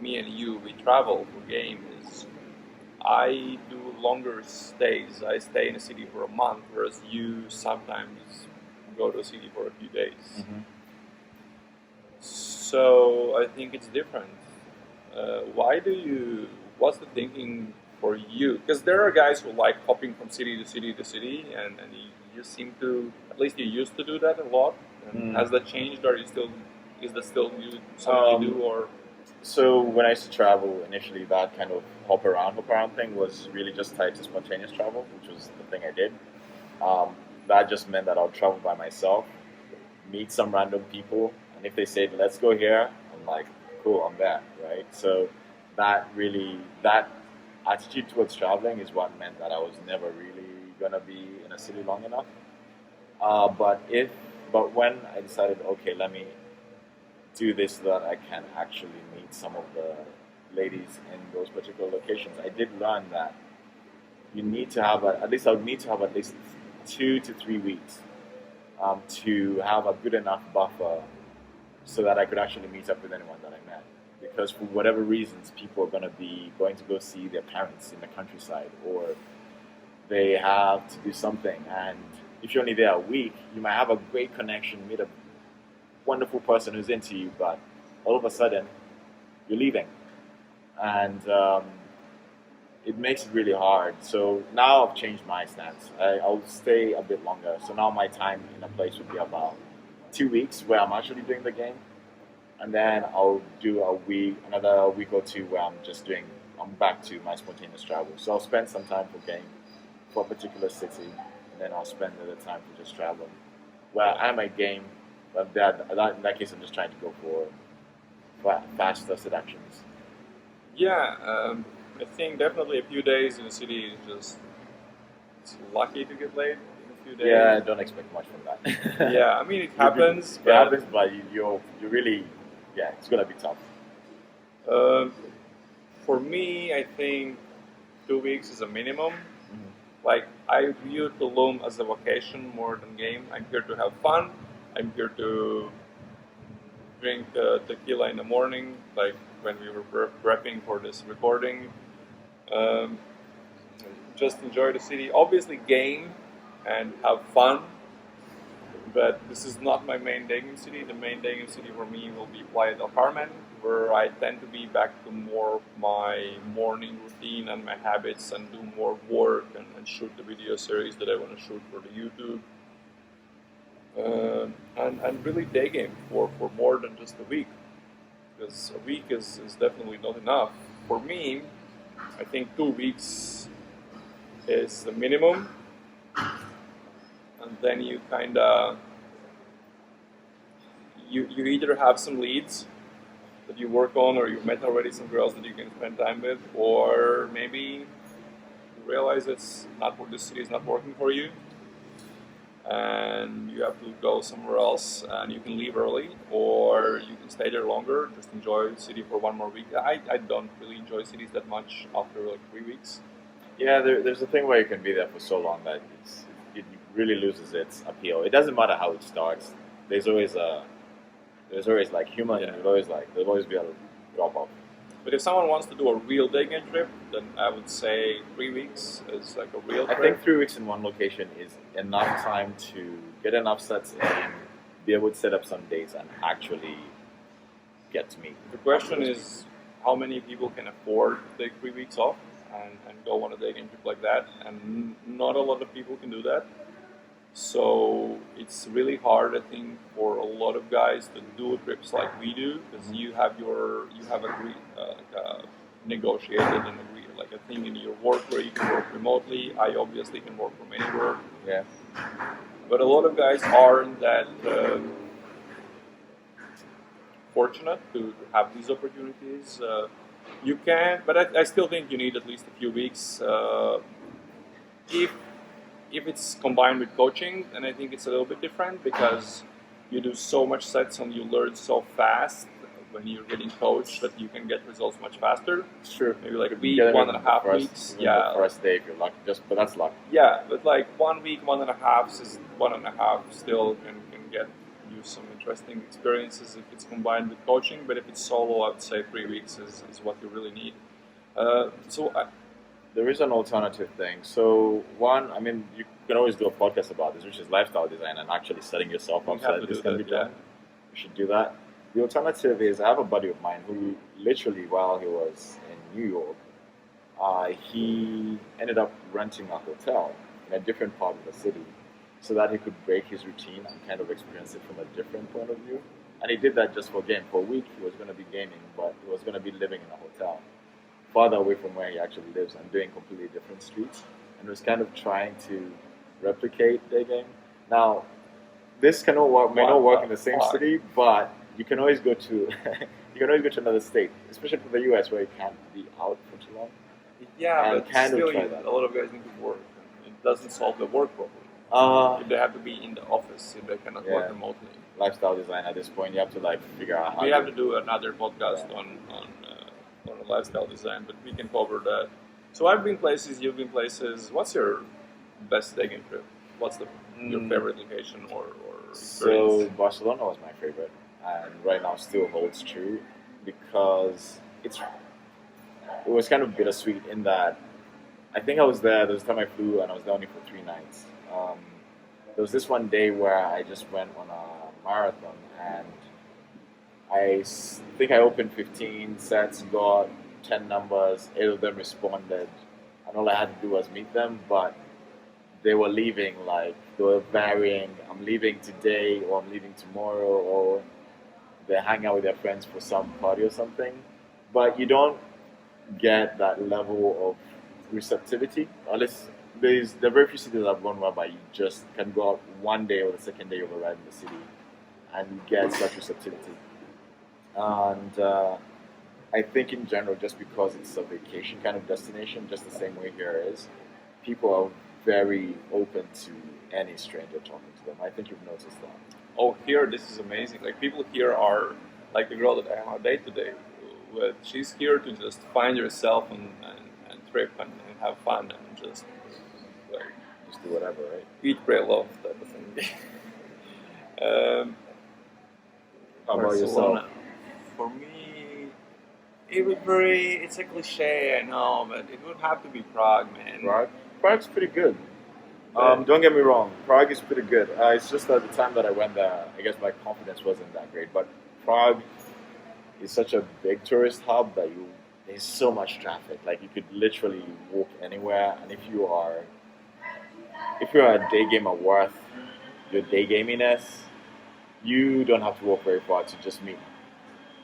me and you, we travel for game is I do longer stays. I stay in a city for a month, whereas you sometimes go to a city for a few days. Mm-hmm. So I think it's different. What's the thinking for you? Because there are guys who like hopping from city to city to city, and you seem to, at least you used to do that a lot. And has that changed, or is that still something you do, or? So when I used to travel, initially that kind of hop around thing was really just tied to spontaneous travel, which was the thing I did. That just meant that I would travel by myself, meet some random people, and if they said, let's go here, I'm like, cool, I'm there, right? So that attitude towards traveling is what meant that I was never really going to be in a city long enough. But when I decided, okay, let me do this so that I can actually meet some of the ladies in those particular locations, I did learn that you need to have I would need to have at least 2 to 3 weeks to have a good enough buffer so that I could actually meet up with anyone that I met. Because for whatever reasons, people are going to go see their parents in the countryside, or they have to do something. And if you're only there a week, you might have a great connection, meet a wonderful person who's into you, but all of a sudden, you're leaving. And it makes it really hard. So now I've changed my stance. I'll stay a bit longer. So now my time in a place would be about 2 weeks where I'm actually doing the game. And then I'll do another week or two where I'm back to my spontaneous travel. So I'll spend some time for game for a particular city, and then I'll spend the other time for just traveling. Where I might game, but in that case I'm just trying to go for faster seductions. Yeah, I think definitely a few days in the city is it's lucky to get laid in a few days. Yeah, I don't expect much from that. Yeah, I mean it happens. It happens, but you really, yeah, it's gonna be tough. For me, I think 2 weeks is a minimum. Mm-hmm. Like I view Tulum as a vacation more than game. I'm here to have fun. I'm here to drink tequila in the morning, like when we were prepping for this recording. Just enjoy the city. Obviously, game and have fun. But this is not my main Daygame city. The main Daygame city for me will be Playa del Carmen, where I tend to be back to more of my morning routine and my habits, and do more work and shoot the video series that I want to shoot for the YouTube. And really Daygame for more than just a week. Because a week is definitely not enough. For me, I think 2 weeks is the minimum. And then you you either have some leads that you work on, or you met already some girls that you can spend time with, or maybe you realize this city is not working for you, and you have to go somewhere else, and you can leave early, or you can stay there longer, just enjoy the city for one more week. I don't really enjoy cities that much after like 3 weeks. Yeah, there's a thing where you can be there for so long that it really loses its appeal. It doesn't matter how it starts. There's always like human. Yeah. There'll always be a drop off. But if someone wants to do a real day game trip, then I would say 3 weeks is like a real I trip. think 3 weeks in one location is enough time to get enough sets in, be able to set up some dates, and actually get to meet. The question is, how many people can afford to take 3 weeks off and go on a day game trip like that? And not a lot of people can do that. So it's really hard, I think, for a lot of guys to do trips like we do, because you have agreed, negotiated and agreed like a thing in your work where you can work remotely. I obviously can work from anywhere. Yeah. But a lot of guys aren't that fortunate to have these opportunities. You can, but I still think you need at least a few weeks. If it's combined with coaching, then I think it's a little bit different, because you do so much sets and you learn so fast when you're getting coached that you can get results much faster. It's true. Maybe like a You week, get it 1.5 in weeks. the Yeah. first day if you're lucky, but that's luck. Yeah, but like 1 week, 1.5 is 1.5 still can get you some interesting experiences if it's combined with coaching. But if it's solo, I would say 3 weeks is what you really need. There is an alternative thing. So one, I mean, you can always do a podcast about this, which is lifestyle design and actually setting yourself up so that this can be done. You should do that. The alternative is, I have a buddy of mine who literally, while he was in New York, he ended up renting a hotel in a different part of the city so that he could break his routine and kind of experience it from a different point of view. And he did that just for game. For a week, he was going to be gaming, but he was going to be living in a hotel farther away from where he actually lives and doing completely different streets, and was kind of trying to replicate Daygame. Now, this may not work in the same city, but you can always go to you can always go to another state, especially for the US where you can't be out for too long. Yeah, and but kind still, of try that. a lot of guys need to work. It doesn't solve the work problem. If they have to be in the office, if they cannot work remotely. Lifestyle design at this point, you have to like figure out how. We have to do another podcast on lifestyle design, but we can cover that. So I've been places, you've been places. What's your best day game trip? What's your favorite location or experience? So Barcelona was my favorite, and right now still holds true, because it was kind of bittersweet in that I think I was there. There was a time I flew and I was there only for 3 nights. There was this one day where I just went on a marathon, and I think I opened 15 sets, got 10 numbers, 8 of them responded, and all I had to do was meet them, but they were leaving, like, they were varying, I'm leaving today, or I'm leaving tomorrow, or they hang out with their friends for some party or something, but you don't get that level of receptivity, unless there are very few cities I've gone whereby you just can go out one day or the second day you've arrived in the city and you get such receptivity. And I think in general, just because it's a vacation kind of destination, just the same way here is, people are very open to any stranger talking to them. I think you've noticed that. Oh, here, this is amazing. Like, people here are, like the girl that I am on a date today, she's here to just find herself and trip and have fun and just do whatever, right? Eat, pray, love type of thing. How about yourself? For me, it's a cliche, I know, but it would have to be Prague, man. Prague's pretty good. Don't get me wrong, Prague is pretty good. It's just that the time that I went there, I guess my confidence wasn't that great. But Prague is such a big tourist hub that there's so much traffic. Like, you could literally walk anywhere, and if you are a day gamer worth your day gaminess, you don't have to walk very far to just meet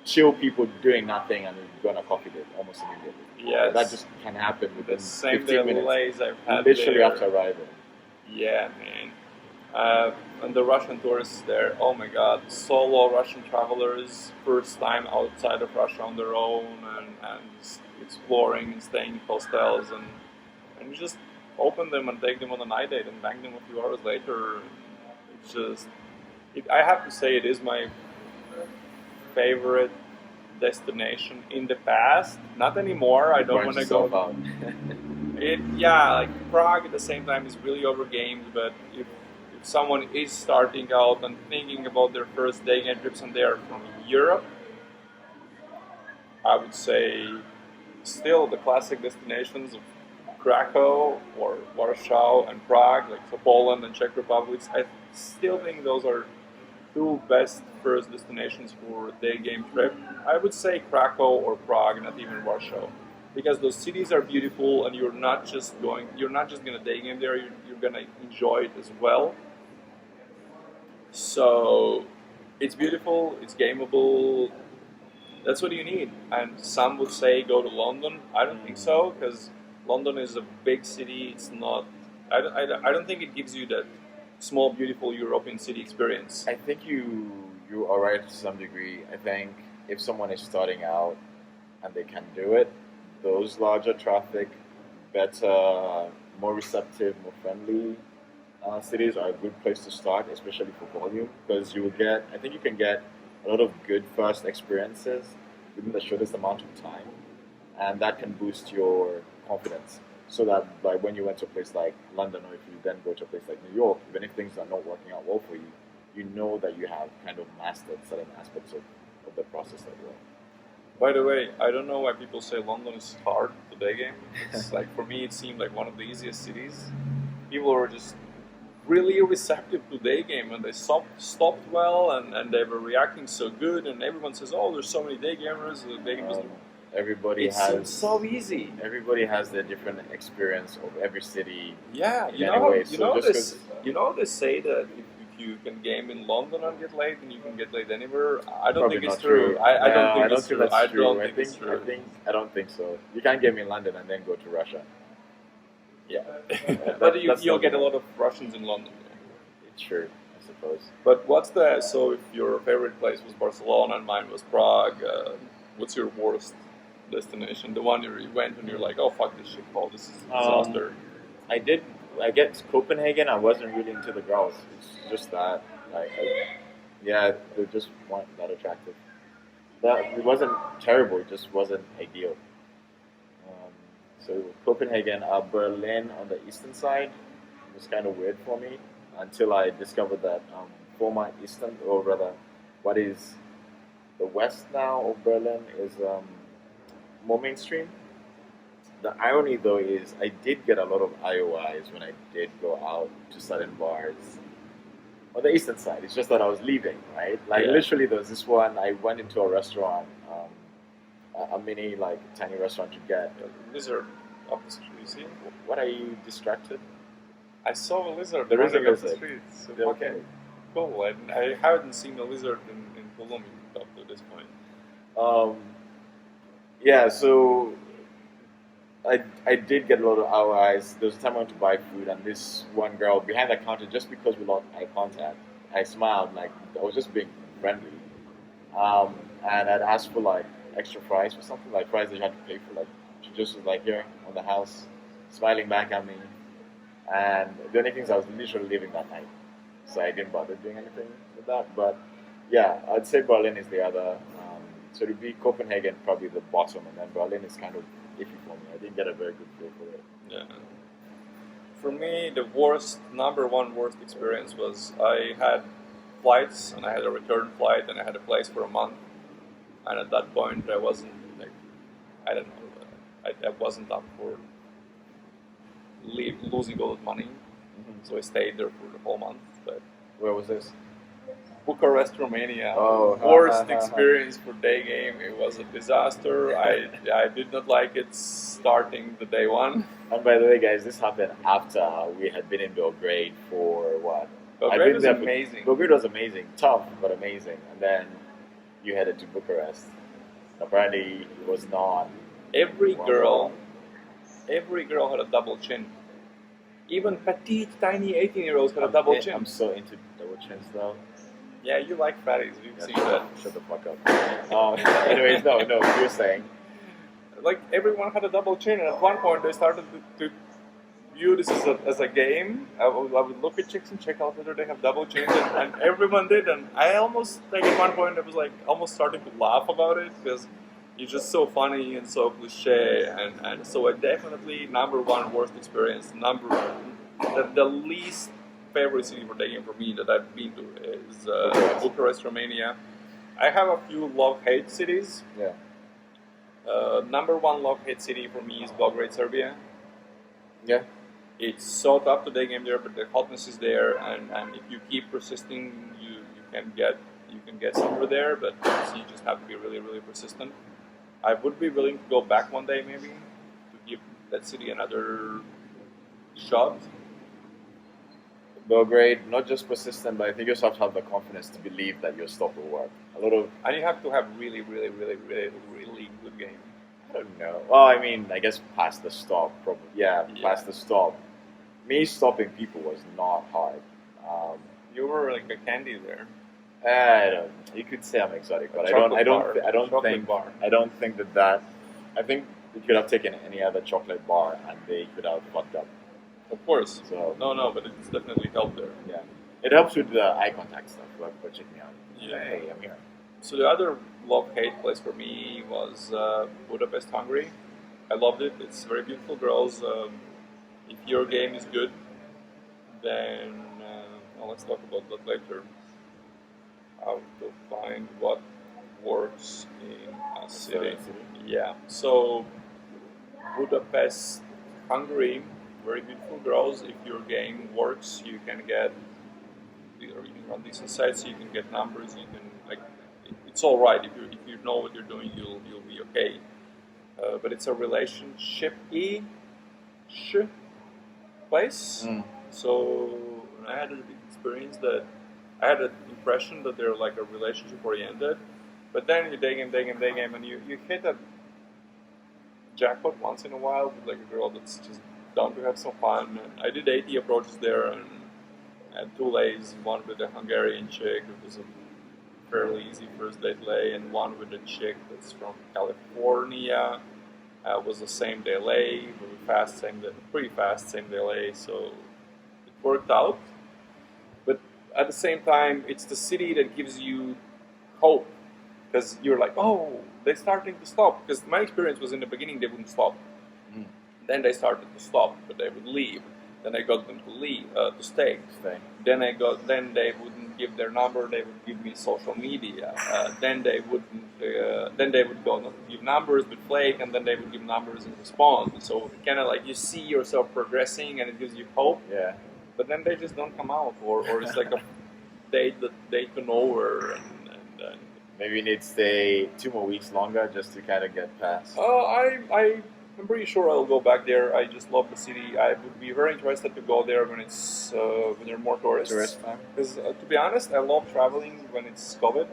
chill people doing nothing and go on a coffee date almost immediately. Yes. That just can happen within the same 15 minutes. Delays I've had literally there. After arriving. Yeah, man. And the Russian tourists there, oh my god, solo Russian travelers, first time outside of Russia on their own and exploring and staying in hostels and you just open them and take them on a night date and bang them a few hours later. It's just, I have to say it is my favorite destination in the past. Not anymore. I don't want to go. Out. Like Prague at the same time is really overgamed, but if someone is starting out and thinking about their first day game trips and they are from Europe, I would say still the classic destinations of Krakow or Warsaw and Prague, like so Poland and Czech Republics. I still think those are two best first destinations for a day game trip. I would say Krakow or Prague, not even Warsaw, because those cities are beautiful, and you're not just gonna day game there. You're gonna enjoy it as well. So it's beautiful, it's gameable. That's what you need. And some would say go to London. I don't think so, because London is a big city. It's not. I don't think it gives you that small, beautiful European city experience. I think you are right to some degree. I think if someone is starting out and they can do it, those larger traffic, better, more receptive, more friendly cities are a good place to start, especially for volume, because you will get. I think you can get a lot of good first experiences within the shortest amount of time, and that can boost your confidence. So that, like, when you went to a place like London, or if you then go to a place like New York, even if things are not working out well for you, you know that you have kind of mastered certain aspects of the process as well. By the way, I don't know why people say London is hard to day game. It's like, for me, it seemed like one of the easiest cities. People were just really receptive to day game, and they stopped well, and they were reacting so good, and everyone says, oh, there's so many day gamers, the day game is... Everybody It has seems so easy. everybody has their different experience of every city. Yeah, In any way. So just 'cause- they say that if you can game in London and get late, then you can get late anywhere. I don't Probably think it's not true. true. I No, don't think it's think true. that's I true. don't I think it's true. I don't think so. You can't game in London and then go to Russia. Yeah, That- but that's you'll not get a good. lot of Russians in London. It's true, I suppose. But so if your favorite place was Barcelona and mine was Prague, what's your worst destination? The one you went and you're like, oh fuck this shit, Paul, this is a disaster. I guess Copenhagen. I wasn't really into the girls. It's just that, yeah, they just weren't that attractive. It wasn't terrible. It just wasn't ideal. So Copenhagen, Berlin on the eastern side was kind of weird for me until I discovered that former eastern, or rather, what is the west now of Berlin is more mainstream. The irony, though, is I did get a lot of IOIs when I did go out to certain bars on the eastern side. It's just that I was leaving, right? Like, Yeah. literally, there was this one, I went into a restaurant, a mini, like, tiny restaurant to get. Lizard up the street, you see? What, are you distracted? I saw a lizard There is a running up the lizard. street. So Yeah, fucking okay. cool. I haven't seen a lizard in Colombia up to this point. Yeah, so I did get a lot of IOIs. There was a time I went to buy food, and this one girl behind the counter, just because we lost eye contact, I smiled, like, I was just being friendly. And I'd asked for, like, extra fries or something, like fries that you had to pay for. Like, she just was like, here on the house, smiling back at me. And the only thing is I was literally leaving that night, so I didn't bother doing anything with that. But yeah, I'd say Berlin is the other. So it'd be Copenhagen, probably the bottom, and then Berlin is kind of iffy for me. I didn't get a very good feel for it. Yeah. For me, the number one worst experience was I had flights, and I had a return flight, and I had a place for a month. And at that point, I wasn't like, I don't know, I wasn't up for losing all that money. So I stayed there for the whole month. But Where was this? Bucharest, Romania. Oh, Worst experience for day game. It was a disaster. I did not like it starting the day one. And by the way, guys, this happened after we had been in Belgrade for what? Belgrade was amazing. Belgrade was amazing, tough but amazing. And then you headed to Bucharest. Apparently, it was not. Every girl had a double chin. Even petite, tiny 18-year-olds had a double chin. I'm so into double chins though. Yeah, you like fatties. We've seen that. Shut the fuck up. Anyways, no, you're saying. Like, everyone had a double chin, and at one point they started to view this as a game. I would look at chicks and check out whether they have double chins, and everyone did. And I almost, like, at one point I was like almost starting to laugh about it, because it's just so funny and so cliche. And so I definitely, number one worst experience, the least favorite city for dating for me that I've been to is Bucharest, Romania. I have a few love-hate cities. Yeah. Number one love-hate city for me is Belgrade, Serbia. Yeah. It's so tough to day game there, but the hotness is there, and if you keep persisting, you can get somewhere there. But you just have to be really really persistent. I would be willing to go back one day maybe to give that city another shot. Belgrade, not just persistent, but I think you also have to have the confidence to believe that your stop will work. A lot of, And you have to have really really really really really good game. I don't know. Well, I mean, I guess past the stop, probably. Yeah, Yeah. past the stop. Me stopping people was not hard. You were like a candy there. I don't. You could say I'm exotic, A but chocolate bar. I don't Chocolate think. bar. I don't think that. I think you could have taken any other chocolate bar and they could have fucked up. Of course. So No, but it's definitely helped there. yeah, it helps with the eye contact stuff. But check me out. Yeah. Hey, I'm here. So the other love-hate place for me was Budapest, Hungary. I loved it. It's very beautiful girls. If your game is good, then well, let's talk about that later. How to find what works in a city. Yeah. So Budapest, Hungary, very beautiful girls. If your game works, you can get, or you can run decent sites. You can get numbers. You can like, it's all right. If you know what you're doing, you'll be okay. But it's a relationship-y place. So I had a big experience that I had an impression that they're like a relationship-oriented. But then you day game, and you hit a jackpot once in a while with like a girl that's just down to have some fun. And I did 80 approaches there and had two lays, one with a Hungarian chick, it was a fairly easy first date lay, and one with a chick that's from California. Was the same day lay, pretty fast same day lay, so it worked out. But at the same time, it's the city that gives you hope, because you're like, oh, they're starting to stop. Because my experience was in the beginning they wouldn't stop. Then they started to stop, but they would leave. Then I got them to leave, to stay. Then they wouldn't give their number. They would give me social media. Then they wouldn't. Then they would go not to give numbers, but flake, and then they would give numbers and respond. So kind of like you see yourself progressing, and it gives you hope. Yeah. But then they just don't come out, or it's like a date to nowhere, and maybe you need to stay 2 more weeks longer just to kind of get past. I'm pretty sure I'll go back there. I just love the city. I would be very interested to go there when it's when there are more tourists. Tourist time. Because to be honest, I love traveling when it's COVID.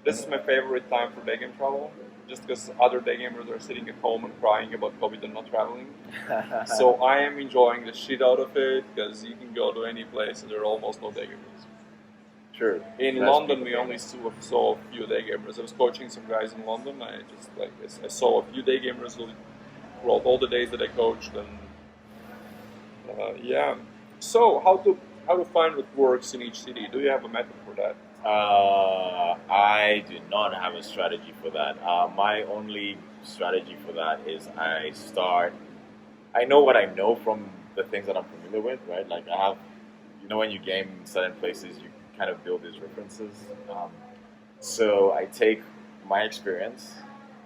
This is my favorite time for day game travel. Just because other day gamers are sitting at home and crying about COVID and not traveling. So I am enjoying the shit out of it because you can go to any place and there are almost no day gamers. True. In London, we only saw a few day gamers. I was coaching some guys in London. I saw a few day gamers throughout all the days that I coached, and yeah. So how to find what works in each city? Do you have a method for that? I do not have a strategy for that. My only strategy for that is I know what I know from the things that I'm familiar with, right? Like I have, when you game in certain places, you kind of build these references. So I take my experience,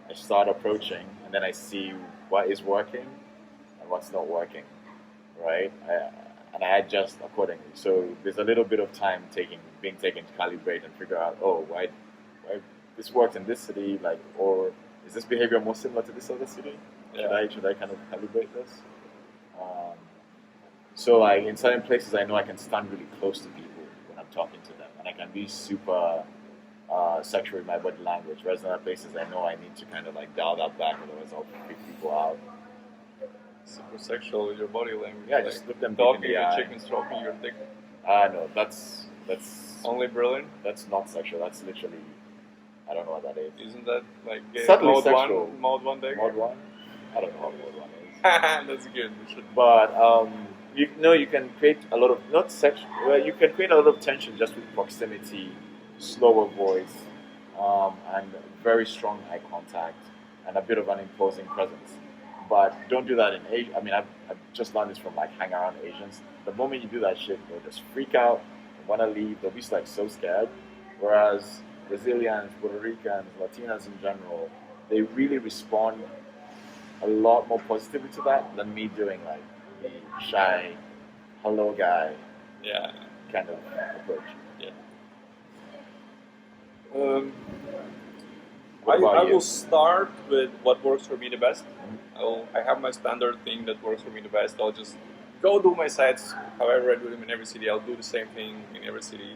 I start approaching, and then I see what is working and what's not working, right? And I adjust accordingly. So there's a little bit of time being taken to calibrate and figure out, why this worked in this city, or is this behavior more similar to this other city? Yeah. Should I kind of calibrate this? So like in certain places, I know I can stand really close to people when I'm talking to them, and I can be super sexual in my body language. Whereas in other places, I know I need to kind of like dial that back, otherwise I'll freak people out. Super sexual with your body language. Yeah, just look them talking deep in the to eye. chicken, stroking your dick. No, that's Only Berlin. That's not sexual. That's literally, I don't know what that is. Isn't that like Subtly mode sexual. Mode 1 day? Mode 1? I don't know what mode 1 is. That's good. We should. But you can create a lot of you can create a lot of tension just with proximity, slower voice, and very strong eye contact, and a bit of an imposing presence. But don't do that in Asia. I mean, I've just learned this from like hanging around Asians. The moment you do that shit, they'll just freak out, want to leave. They'll be like so scared. Whereas Brazilians, Puerto Ricans, Latinas in general, they really respond a lot more positively to that than me doing like the shy, hello guy Yeah. kind of approach. Yeah. Um, What about I you? will start with what works for me the best. Mhm. I have my standard thing that works for me the best. I'll just go do my sets however I do them in every city. I'll do the same thing in every city.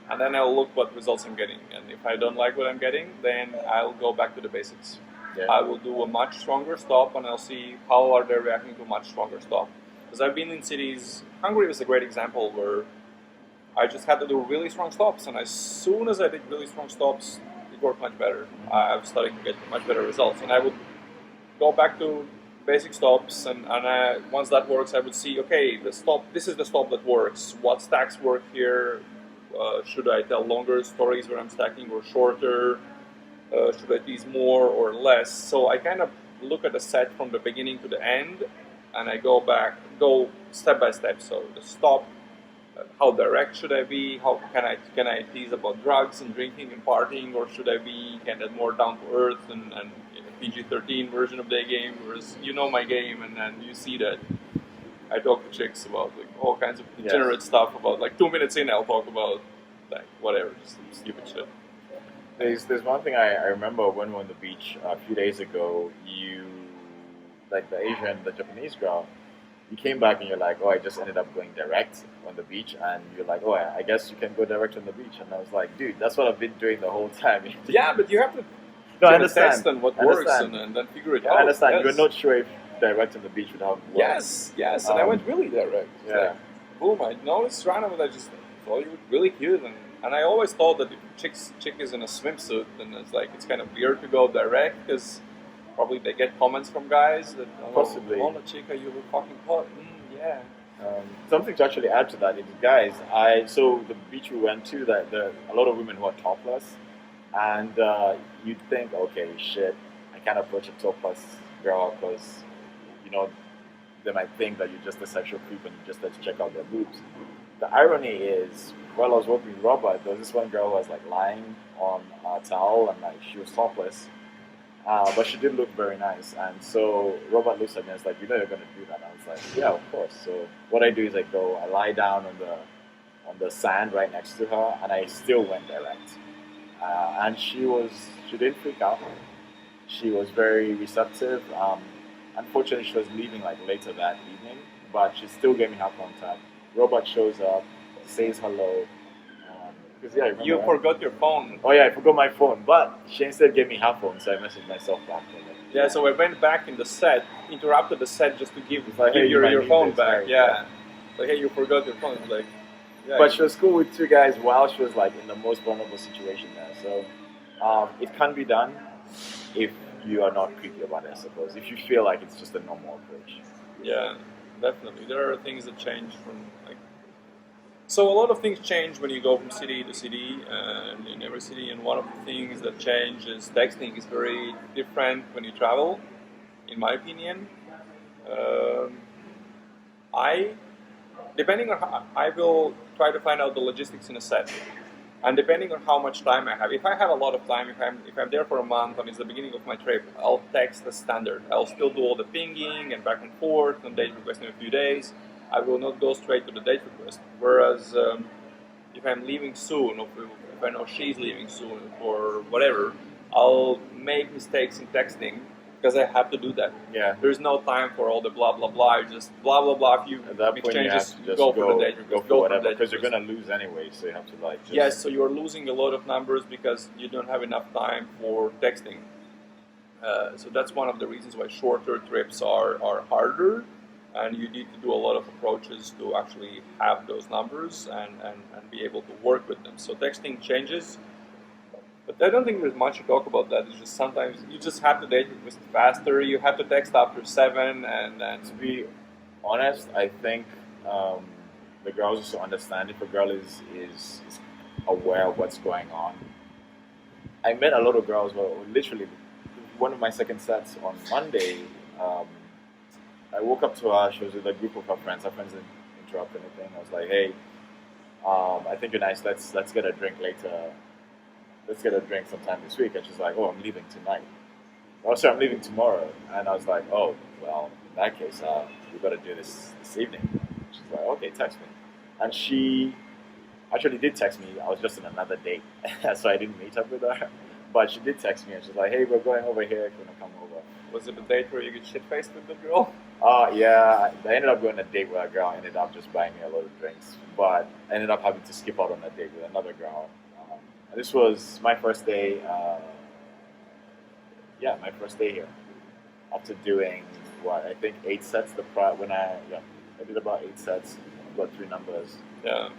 And then I'll look what results I'm getting. And if I don't like what I'm getting, then I'll go back to the basics. Yeah. I will do a much stronger stop and I'll see how are they reacting to a much stronger stop. Because I've been in cities, Hungary was a great example where I just had to do really strong stops, and as soon as I did really strong stops, it worked much better. I was starting to get much better results, and I would go back to basic stops, and once that works, I would see, okay, the stop. This is the stop that works. What stacks work here? Should I tell longer stories where I'm stacking or shorter? Should I tease more or less? So I kind of look at the set from the beginning to the end, and I go step by step. So the stop, how direct should I be? How can I tease about drugs and drinking and partying, or should I be kind of more down to earth and PG-13 version of Daygame? Whereas you know my game, and then you see that I talk to chicks about like all kinds of degenerate stuff. About like 2 minutes in, I'll talk about like whatever, just some stupid shit. There's one thing I remember when we were on the beach a few days ago. You, like the Asian, the Japanese girl, you came back and you're like, oh, I just ended up going direct on the beach, and you're like, oh, I guess you can go direct on the beach, and I was like, dude, that's what I've been doing the whole time. Yeah, but you have to No, I get a understand. test and what I works, understand. and then figure it Yeah, out. I understand. Yes. You're not sure if direct on the beach would have worked. Yes, and I went really direct. It's Yeah. like, boom, I know it's random, but I just thought you were really cute, and I always thought that if chick is in a swimsuit, then it's like it's kind of weird to go direct because probably they get comments from guys that Possibly. oh, chica, you look fucking hot. Yeah. Something to actually add to that is, guys, so the beach we went to, that there are a lot of women who are topless, and you'd think, okay, shit, I can't approach a topless girl because, you know, they might think that you're just a sexual creep and you just let to check out their boobs. The irony is, while I was working with Robert, there was this one girl who was like lying on a towel and like she was topless. But she did look very nice, and so Robert looks at me and is like, you know, you're gonna do that. I was like, yeah, of course. So what I do is I lie down on the sand right next to her, and I still went direct. And she didn't freak out. She was very receptive. Unfortunately, she was leaving like later that evening, but she still gave me her contact. Robert shows up, says hello. Because yeah, I remember, You right? forgot your phone. Oh yeah, I forgot my phone, but she instead gave me her phone, so I messaged myself back. Yeah, so I went back in the set, interrupted the set just to give like, hey, you might your need phone this, back. right? Yeah. Like, hey, you forgot your phone. Like, yeah. But she was cool with two guys while she was like in the most vulnerable situation there. So it can be done if you are not creepy about it, I suppose. If you feel like it's just a normal approach. Yeah, definitely. There are things that change from like. So a lot of things change when you go from city to city, and in every city. And one of the things that change is texting is very different when you travel, in my opinion. Depending on how, I will try to find out the logistics in a set, and depending on how much time I have. If I have a lot of time, if I'm there for a month and it's the beginning of my trip, I'll text the standard. I'll still do all the pinging and back and forth and date request in a few days. I will not go straight to the date request. Whereas if I'm leaving soon, or if I know she's leaving soon, or whatever, I'll make mistakes in texting because I have to do that. Yeah. There's no time for all the blah blah blah. Just blah blah blah. If you At that make point, you have changes, to just go for the date request. go for whatever, the date because you're request. gonna lose anyway. So you have to like. Just, Yes, so you're losing a lot of numbers because you don't have enough time for texting. So that's one of the reasons why shorter trips are harder, and you need to do a lot of approaches to actually have those numbers and be able to work with them. So texting changes, but I don't think there's much to talk about that. It's just sometimes you just have to date request faster, you have to text after 7, and then... To be honest, I think the girls also understand if a girl is aware of what's going on. I met a lot of girls where literally one of my second sets on Monday, I woke up to her, she was with a group of her friends didn't interrupt anything. I was like, hey, I think you're nice, let's get a drink later, let's get a drink sometime this week. And she's like, oh, I'm leaving tonight. oh, sorry, I'm leaving tomorrow. And I was like, oh, well, in that case, we got to do this evening. She's like, okay, text me. And she actually did text me. I was just on another date, so I didn't meet up with her. But she did text me, and she's like, hey, we're going over here. If you want to come over. Was it a date where you get shit faced with the girl? Yeah, I ended up going on a date with a girl. Ended up just buying me a lot of drinks, but I ended up having to skip out on a date with another girl. This was my first day. My first day here. After doing what I think 8 sets. I did about 8 sets. Got 3 numbers, Yeah.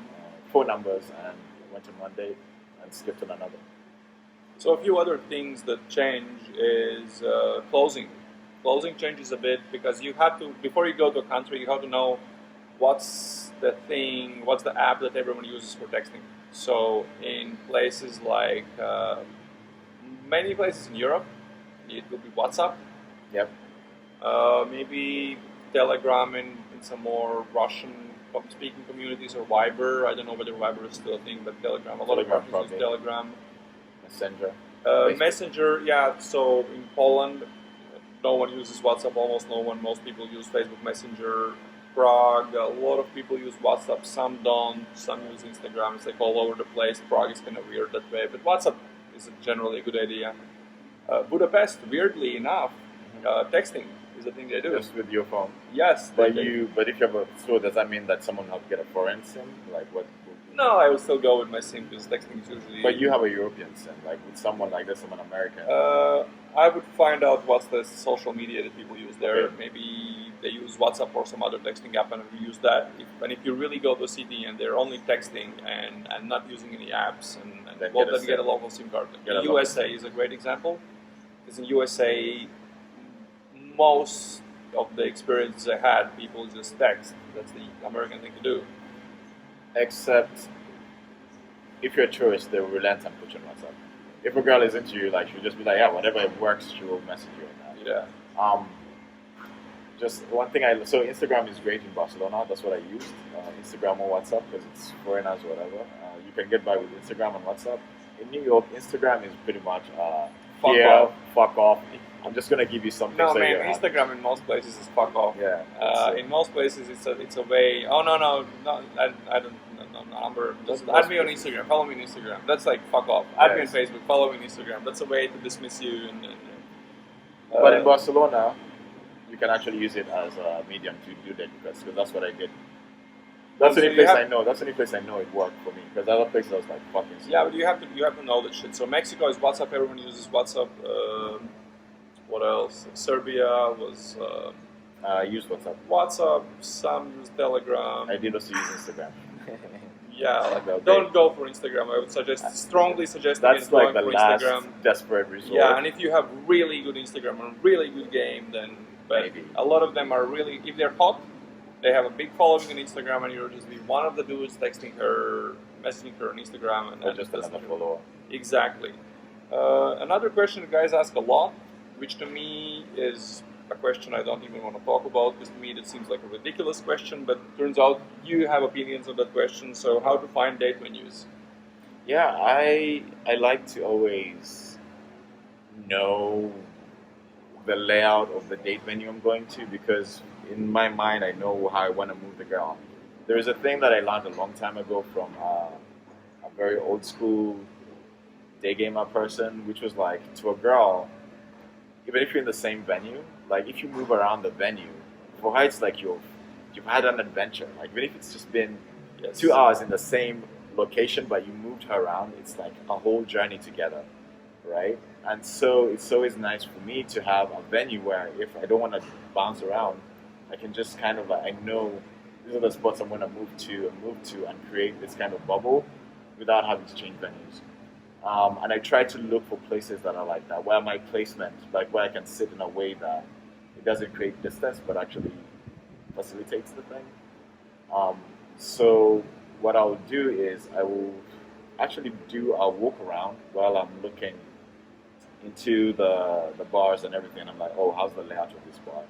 4 numbers, and went on one date and skipped on another. So a few other things that change is closing. Closing changes a bit because you have to, before you go to a country, you have to know what's the app that everyone uses for texting. So in places like, many places in Europe, it will be WhatsApp. Yep. Maybe Telegram in some more Russian-speaking communities, or Viber. I don't know whether Viber is still a thing, but Telegram. A lot of Russians use Telegram. Messenger. Messenger, yeah. So in Poland, no one uses WhatsApp. Almost no one. Most people use Facebook Messenger. Prague, a lot of people use WhatsApp. Some don't. Some use Instagram. It's like all over the place. Prague is kind of weird that way, but WhatsApp is generally a good idea. Budapest, weirdly enough, texting is a thing they do. Just with your phone. Yes, But if you have so does that mean that someone will get a foreign SIM? Like what? No, I would still go with my SIM because texting is usually. But you have a European SIM, like with someone like this, someone American. I would find out what's the social media that people use there. Okay. Maybe they use WhatsApp or some other texting app, and we use that. If you really go to a city and they're only texting and not using any apps, then get a local SIM card. The USA is a great example. Because in USA, most of the experiences I had, people just text. That's the American thing to do. Except if you're a tourist, they will relent and put you on WhatsApp. If a girl is into you, like she'll just be like, yeah, whatever works, she will message you on that. Yeah. Just one thing so Instagram is great in Barcelona. That's what I used. Instagram or WhatsApp because it's foreigners or whatever. You can get by with Instagram and WhatsApp. In New York, Instagram is pretty much fuck off. I'm just gonna give you something. No, so man, Instagram in most places is fuck off. Yeah. In most places, it's a way. Oh no, I don't. No, number. Just add me on Instagram. Follow me on Instagram. That's like fuck off. Add me on Facebook. Follow me on Instagram. That's a way to dismiss you. But in Barcelona, you can actually use it as a medium to do that because that's what I did. That's the only place I know. That's the only place I know it worked for me. Because other places I was like fucking. Yeah, but you have to know that shit. So Mexico is WhatsApp. Everyone uses WhatsApp. What else? Serbia was. I use WhatsApp. WhatsApp. Some use Telegram. I did also use Instagram. Yeah, don't go for Instagram. I would strongly suggest that's like the last Instagram. Desperate resort. Yeah, and if you have really good Instagram and really good game, then maybe. A lot of them are really, if they're hot, they have a big following on Instagram, and you're just be one of the dudes texting her, messaging her on Instagram, and just another follower. Exactly. Another question guys ask a lot, which to me is a question I don't even want to talk about, because to me that seems like a ridiculous question, but turns out you have opinions on that question. So how to find date venues? Yeah, I like to always know the layout of the date venue I'm going to, because in my mind I know how I want to move the girl. There is a thing that I learned a long time ago from a very old school day gamer person, which was like, to a girl, even if you're in the same venue, like if you move around the venue, for her it's like you've had an adventure. Like even if it's just been 2 hours in the same location, but you moved her around, it's like a whole journey together, right? And so it's always nice for me to have a venue where if I don't want to bounce around, I can just kind of like, I know these are the spots I'm going to move to and create this kind of bubble without having to change venues. And I try to look for places that are like that, where my placement, like where I can sit in a way that it doesn't create distance, but actually facilitates the thing. So what I will do is I will actually do a walk around while I'm looking into the bars and everything. And I'm like, oh, how's the layout of this bar?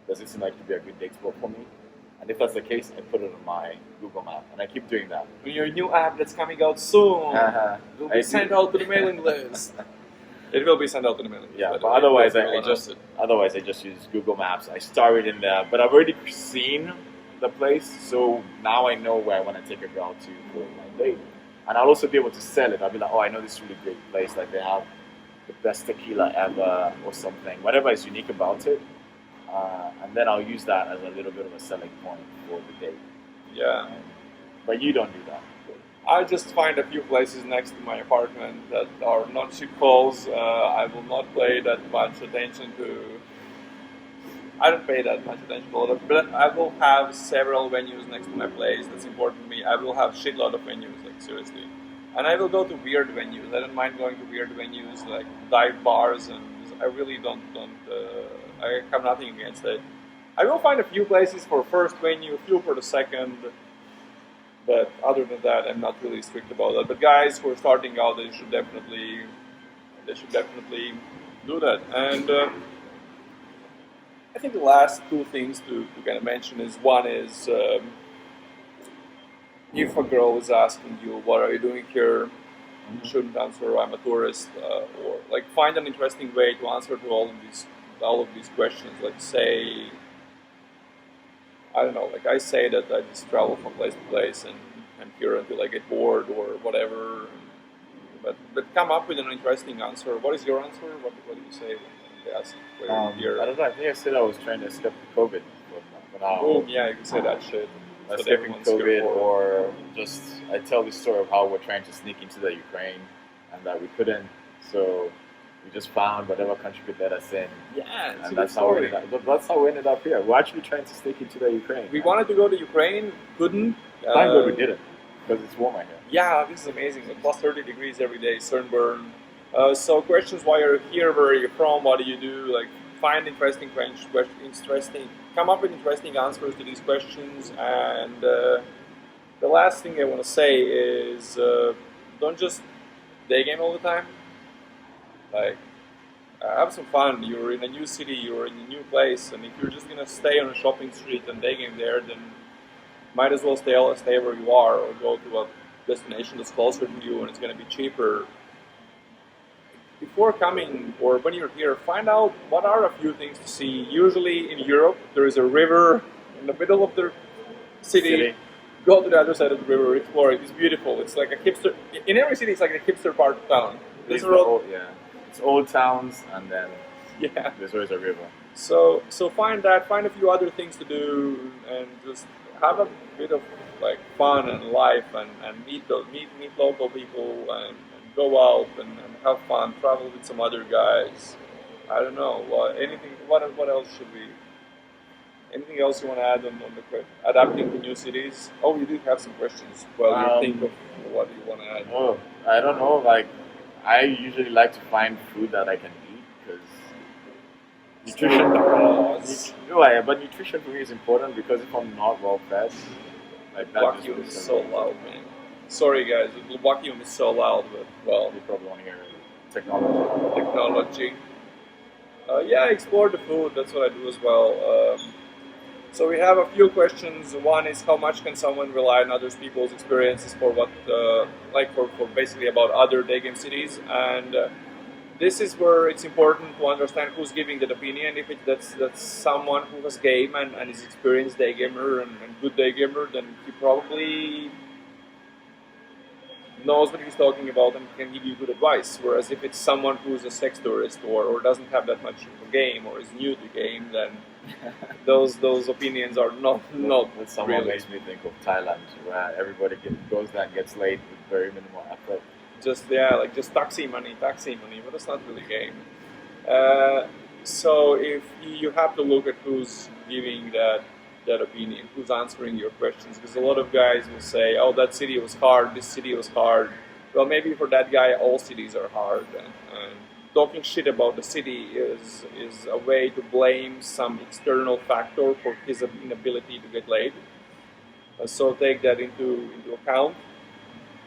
Does it seem like to be a good date spot for me? And if that's the case, I put it on my Google map, and I keep doing that. Your new app that's coming out soon will be sent out to the mailing list. It will be sent out in a minute. Yeah, but otherwise I just use Google Maps. I start it in there, but I've already seen the place, so now I know where I want to take a girl to for my date. And I'll also be able to sell it. I'll be like, oh, I know this really great place, like they have the best tequila ever or something, whatever is unique about it. And then I'll use that as a little bit of a selling point for the date. Yeah. But you don't do that. I just find a few places next to my apartment that are not cheap calls. I will not pay that much attention to. I don't pay that much attention to all of it, but I will have several venues next to my place. That's important to me. I will have shitload of venues, like seriously. And I will go to weird venues. I don't mind going to weird venues like dive bars, and I really don't. I have nothing against it. I will find a few places for first venue, a few for the second. But other than that, I'm not really strict about that. But guys who are starting out, they should definitely do that. And I think the last two things to kind of mention is one is if a girl is asking you, "What are you doing here?" You shouldn't answer, "I'm a tourist," or like find an interesting way to answer to all of these questions. Like say, I don't know, like I say that I just travel from place to place and I'm here until I get bored or whatever. But come up with an interesting answer. What is your answer? What do you say when they ask where you're here? I don't know. I think I said I was trying to escape COVID. But now, Oh, yeah, you can say that shit. escaping COVID, or just I tell the story of how we're trying to sneak into the Ukraine and that we couldn't. So we just found whatever country could let us in. Yeah, and that's how we ended up here. We're actually trying to sneak into the Ukraine. We wanted to go to Ukraine, couldn't. Thank God we didn't, because it's warmer here. Yeah, this is amazing. Like plus 30 degrees every day, sunburn. So questions: why you're here, where are you from, what do you do? Like find interesting questions, come up with interesting answers to these questions. And the last thing I want to say is don't just day game all the time. Like, have some fun. You're in a new city, you're in a new place, and if you're just gonna stay on a shopping street and day game there, then might as well stay where you are, or go to a destination that's closer to you and it's gonna be cheaper. Before coming, or when you're here, find out what are a few things to see. Usually in Europe, there is a river in the middle of the city. Go to the other side of the river, explore it. It's beautiful. It's like a hipster. In every city, it's like a hipster part of town. It's old towns, and then there's always a river. So find that. Find a few other things to do, and just have a bit of like fun and life, and meet local people, and go out and have fun. Travel with some other guys. I don't know. What else should we? Anything else you want to add on the adapting to new cities? Oh, you did have some questions. Well, you think of what do you want to add? Oh, I don't know. Like, I usually like to find food that I can eat because nutrition. But nutrition for me is important because if I'm not well fed, like that vacuum is so loud, man. Sorry, guys. The vacuum is so loud, but well, you probably want to hear technology. Explore the food. That's what I do as well. So we have a few questions. One is how much can someone rely on other people's experiences for what, for basically about other day game cities, and this is where it's important to understand who's giving that opinion. If that's someone who has game and is experienced day gamer and good day gamer, then he probably knows what he's talking about and can give you good advice. Whereas if it's someone who's a sex tourist or doesn't have that much of a game or is new to game, then those opinions are not Someone really. Makes me think of Thailand, where everybody goes there and gets laid with very minimal effort. Just taxi money, but it's not really game. So if you have to look at who's giving that opinion, who's answering your questions, because a lot of guys will say, "Oh, that city was hard. This city was hard." Well, maybe for that guy, all cities are hard, and talking shit about the city is a way to blame some external factor for his inability to get laid. So take that into account.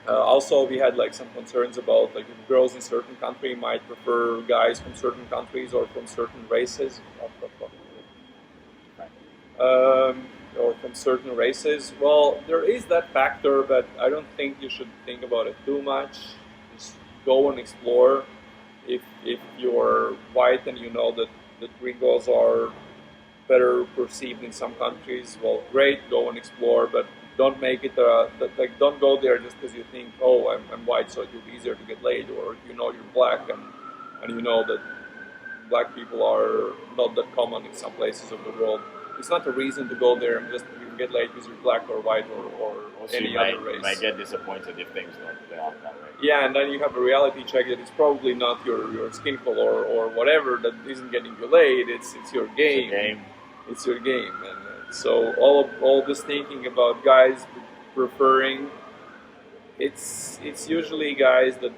Also, we had like some concerns about like if girls in certain country might prefer guys from certain countries or from certain races. Or from certain races. Well, there is that factor, but I don't think you should think about it too much. Just go and explore. if you're white and you know that gringos are better perceived in some countries, well, great, go and explore, but don't make it like don't go there just because you think, oh, I'm white, so it will be easier to get laid, or you know you're black and you know that black people are not that common in some places of the world. It's not a reason to go there and just get laid because you're black or white or Also, any you other might, race. you might get disappointed if things don't play out that way. Yeah, and then you have a reality check that it's probably not your skin color or whatever that isn't getting you laid. It's your game. It's a game. It's your game, and so all this thinking about guys preferring, it's usually guys that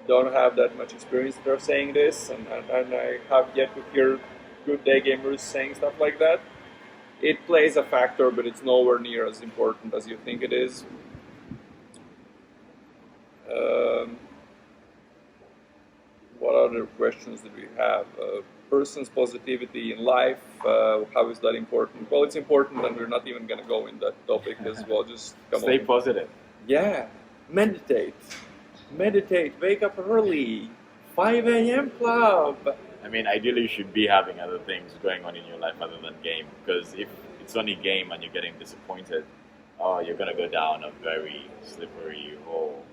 don't have that much experience that are saying this, and I have yet to hear good day gamers saying stuff like that. It plays a factor, but it's nowhere near as important as you think it is. What other questions do we have? Person's positivity in life, how is that important? Well, it's important, and we're not even going to go in that topic as well. Just come Stay on. positive. Yeah, meditate, wake up early, 5 a.m. club. I mean, ideally, you should be having other things going on in your life other than game. Because if it's only game and you're getting disappointed, you're gonna go down a very slippery hole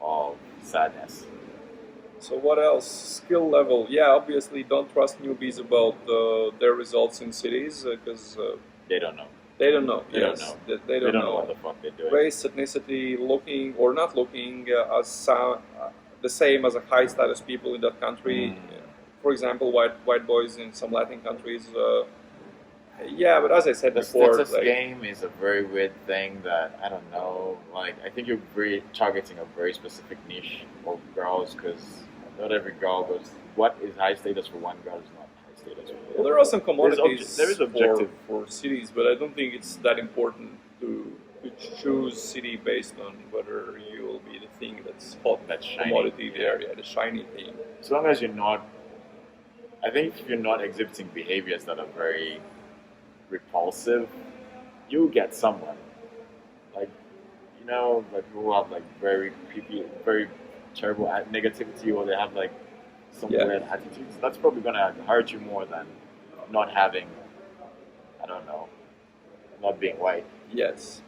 of sadness. So what else? Skill level. Yeah, obviously, don't trust newbies about their results in cities because They don't know. they don't know. They don't know. They They don't don't know. know what the fuck they're doing. Race, ethnicity, looking or not looking the same as a high status people in that country. For example, white boys in some Latin countries. Yeah, but as I said The before, status like, game is a very weird thing that I don't know. Like, I think you're very targeting a very specific niche of girls because not every girl goes. What is high status for one girl is not high status for the well, other. there are some commodities There is objective. for cities, but I don't think it's that important to choose city based on whether you will be the thing that's hot, That's shiny, commodity yeah. there, yeah, the shiny thing. As long as you're not, I think if you're not exhibiting behaviors that are very repulsive, you'll get someone. Like, you know, like people who have like very creepy, very terrible negativity, or they have like some Yeah. weird attitudes. That's probably gonna hurt you more than not having, I don't know, not being white. Yes.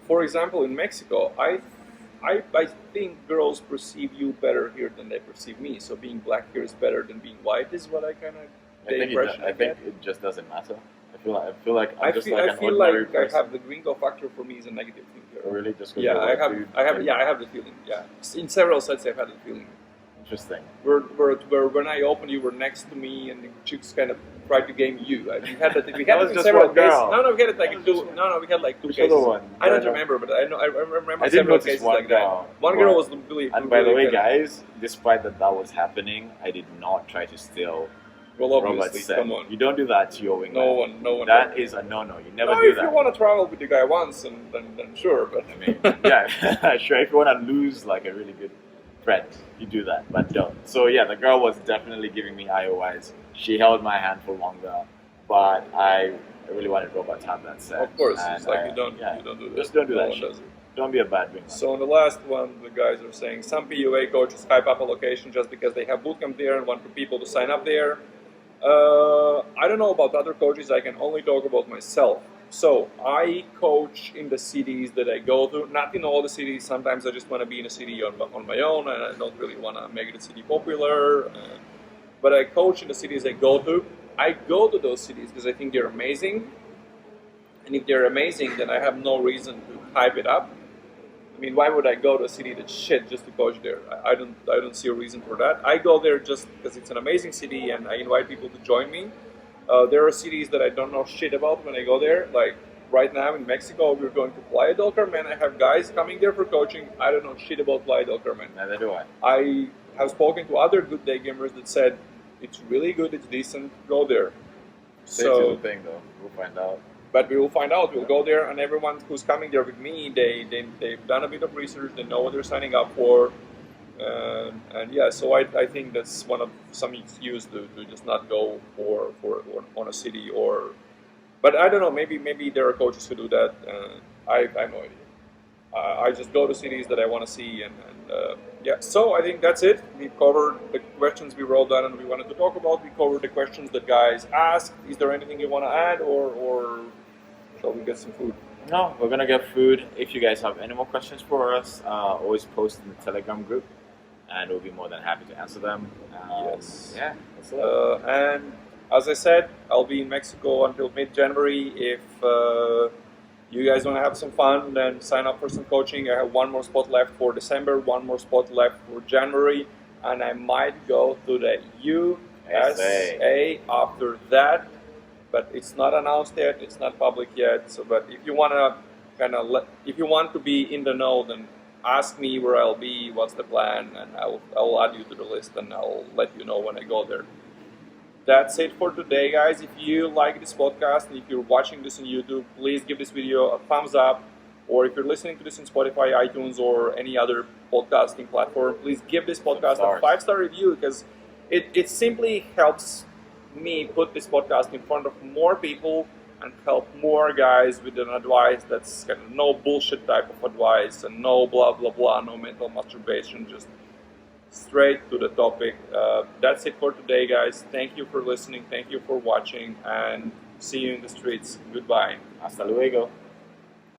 For example, in Mexico, I think girls perceive you better here than they perceive me. So being black here is better than being white is what I kind of I think it just doesn't matter. I feel like I'm just like I an feel ordinary like person. I have the gringo factor for me is a negative thing here. Really, just 'cause Yeah, you're I white have, dude? I have the feeling. Yeah, in several sets I've had the feeling. Interesting. Where when I opened, you were next to me, and the chicks kind of tried to game you. We had that. We That had was it in just several one girl. cases. No, we had it like That was two. just No, we had like two Which cases. other one? I don't No. remember, but I know. I remember I did several notice cases one like that. girl. One girl was really. And by the really way, kind of- guys, despite that was happening, I did not try to steal well, Robert's obviously, set. come on. You don't do that to your wingman. No one. That is a no-no. You never No, do if that. you want to travel with the guy once, and then sure, but I mean, yeah, sure. If you want to lose like a really good friend, you do that, but don't. So yeah, the girl was definitely giving me IOIs. She held my hand for longer, but I really wanted Robert to have that set. of course, And, it's like you don't do that. Just don't do No that one shit. does it. Don't be a bad wingman. So in the last one, the guys are saying some PUA coaches hype up a location just because they have bootcamp there and want people to sign up there. I don't know about other coaches. I can only talk about myself. So I coach in the cities that I go to. Not in all the cities. Sometimes I just want to be in a city on my own, and I don't really want to make the city popular. But I coach in the cities I go to. I go to those cities because I think they're amazing. And if they're amazing, then I have no reason to hype it up. I mean, why would I go to a city that's shit just to coach there? I don't see a reason for that. I go there just because it's an amazing city, and I invite people to join me. There are cities that I don't know shit about when I go there. Like right now in Mexico, we're going to Playa del Carmen. I have guys coming there for coaching. I don't know shit about Playa del Carmen. Neither do I. I have spoken to other good day gamers that said it's really good, it's decent. Go there. Stay to the thing though. We'll find out. But we will find out. We'll go there, and everyone who's coming there with me, they've done a bit of research. They know what they're signing up for, and yeah. So I think that's one of some excuse to just not go for on a city or. But I don't know. Maybe there are coaches who do that. I have no idea. I just go to cities that I want to see, and yeah. So I think that's it. We covered the questions we wrote down and we wanted to talk about. We covered the questions that guys asked. Is there anything you want to add, or shall we get some food? No, we're gonna get food. If you guys have any more questions for us, always post in the Telegram group, and we'll be more than happy to answer them. Yes. Yeah, that's it. And as I said, I'll be in Mexico until mid-January. If you guys want to have some fun, then sign up for some coaching. I have one more spot left for December, one more spot left for January, and I might go to the USA after that. But it's not announced yet. It's not public yet. So, but if you want to if you want to be in the know, then ask me where I'll be, what's the plan, and I'll add you to the list, and I'll let you know when I go there. That's it for today, guys. If you like this podcast and if you're watching this on YouTube, please give this video a thumbs up. Or if you're listening to this on Spotify, iTunes, or any other podcasting platform, please give this podcast a 5-star review, because it simply helps me put this podcast in front of more people and help more guys with an advice that's kind of no bullshit type of advice and no blah blah blah, no mental masturbation, just straight to the topic. That's it for today, guys. Thank you for listening, thank you for watching, and see you in the streets. Goodbye. Hasta luego.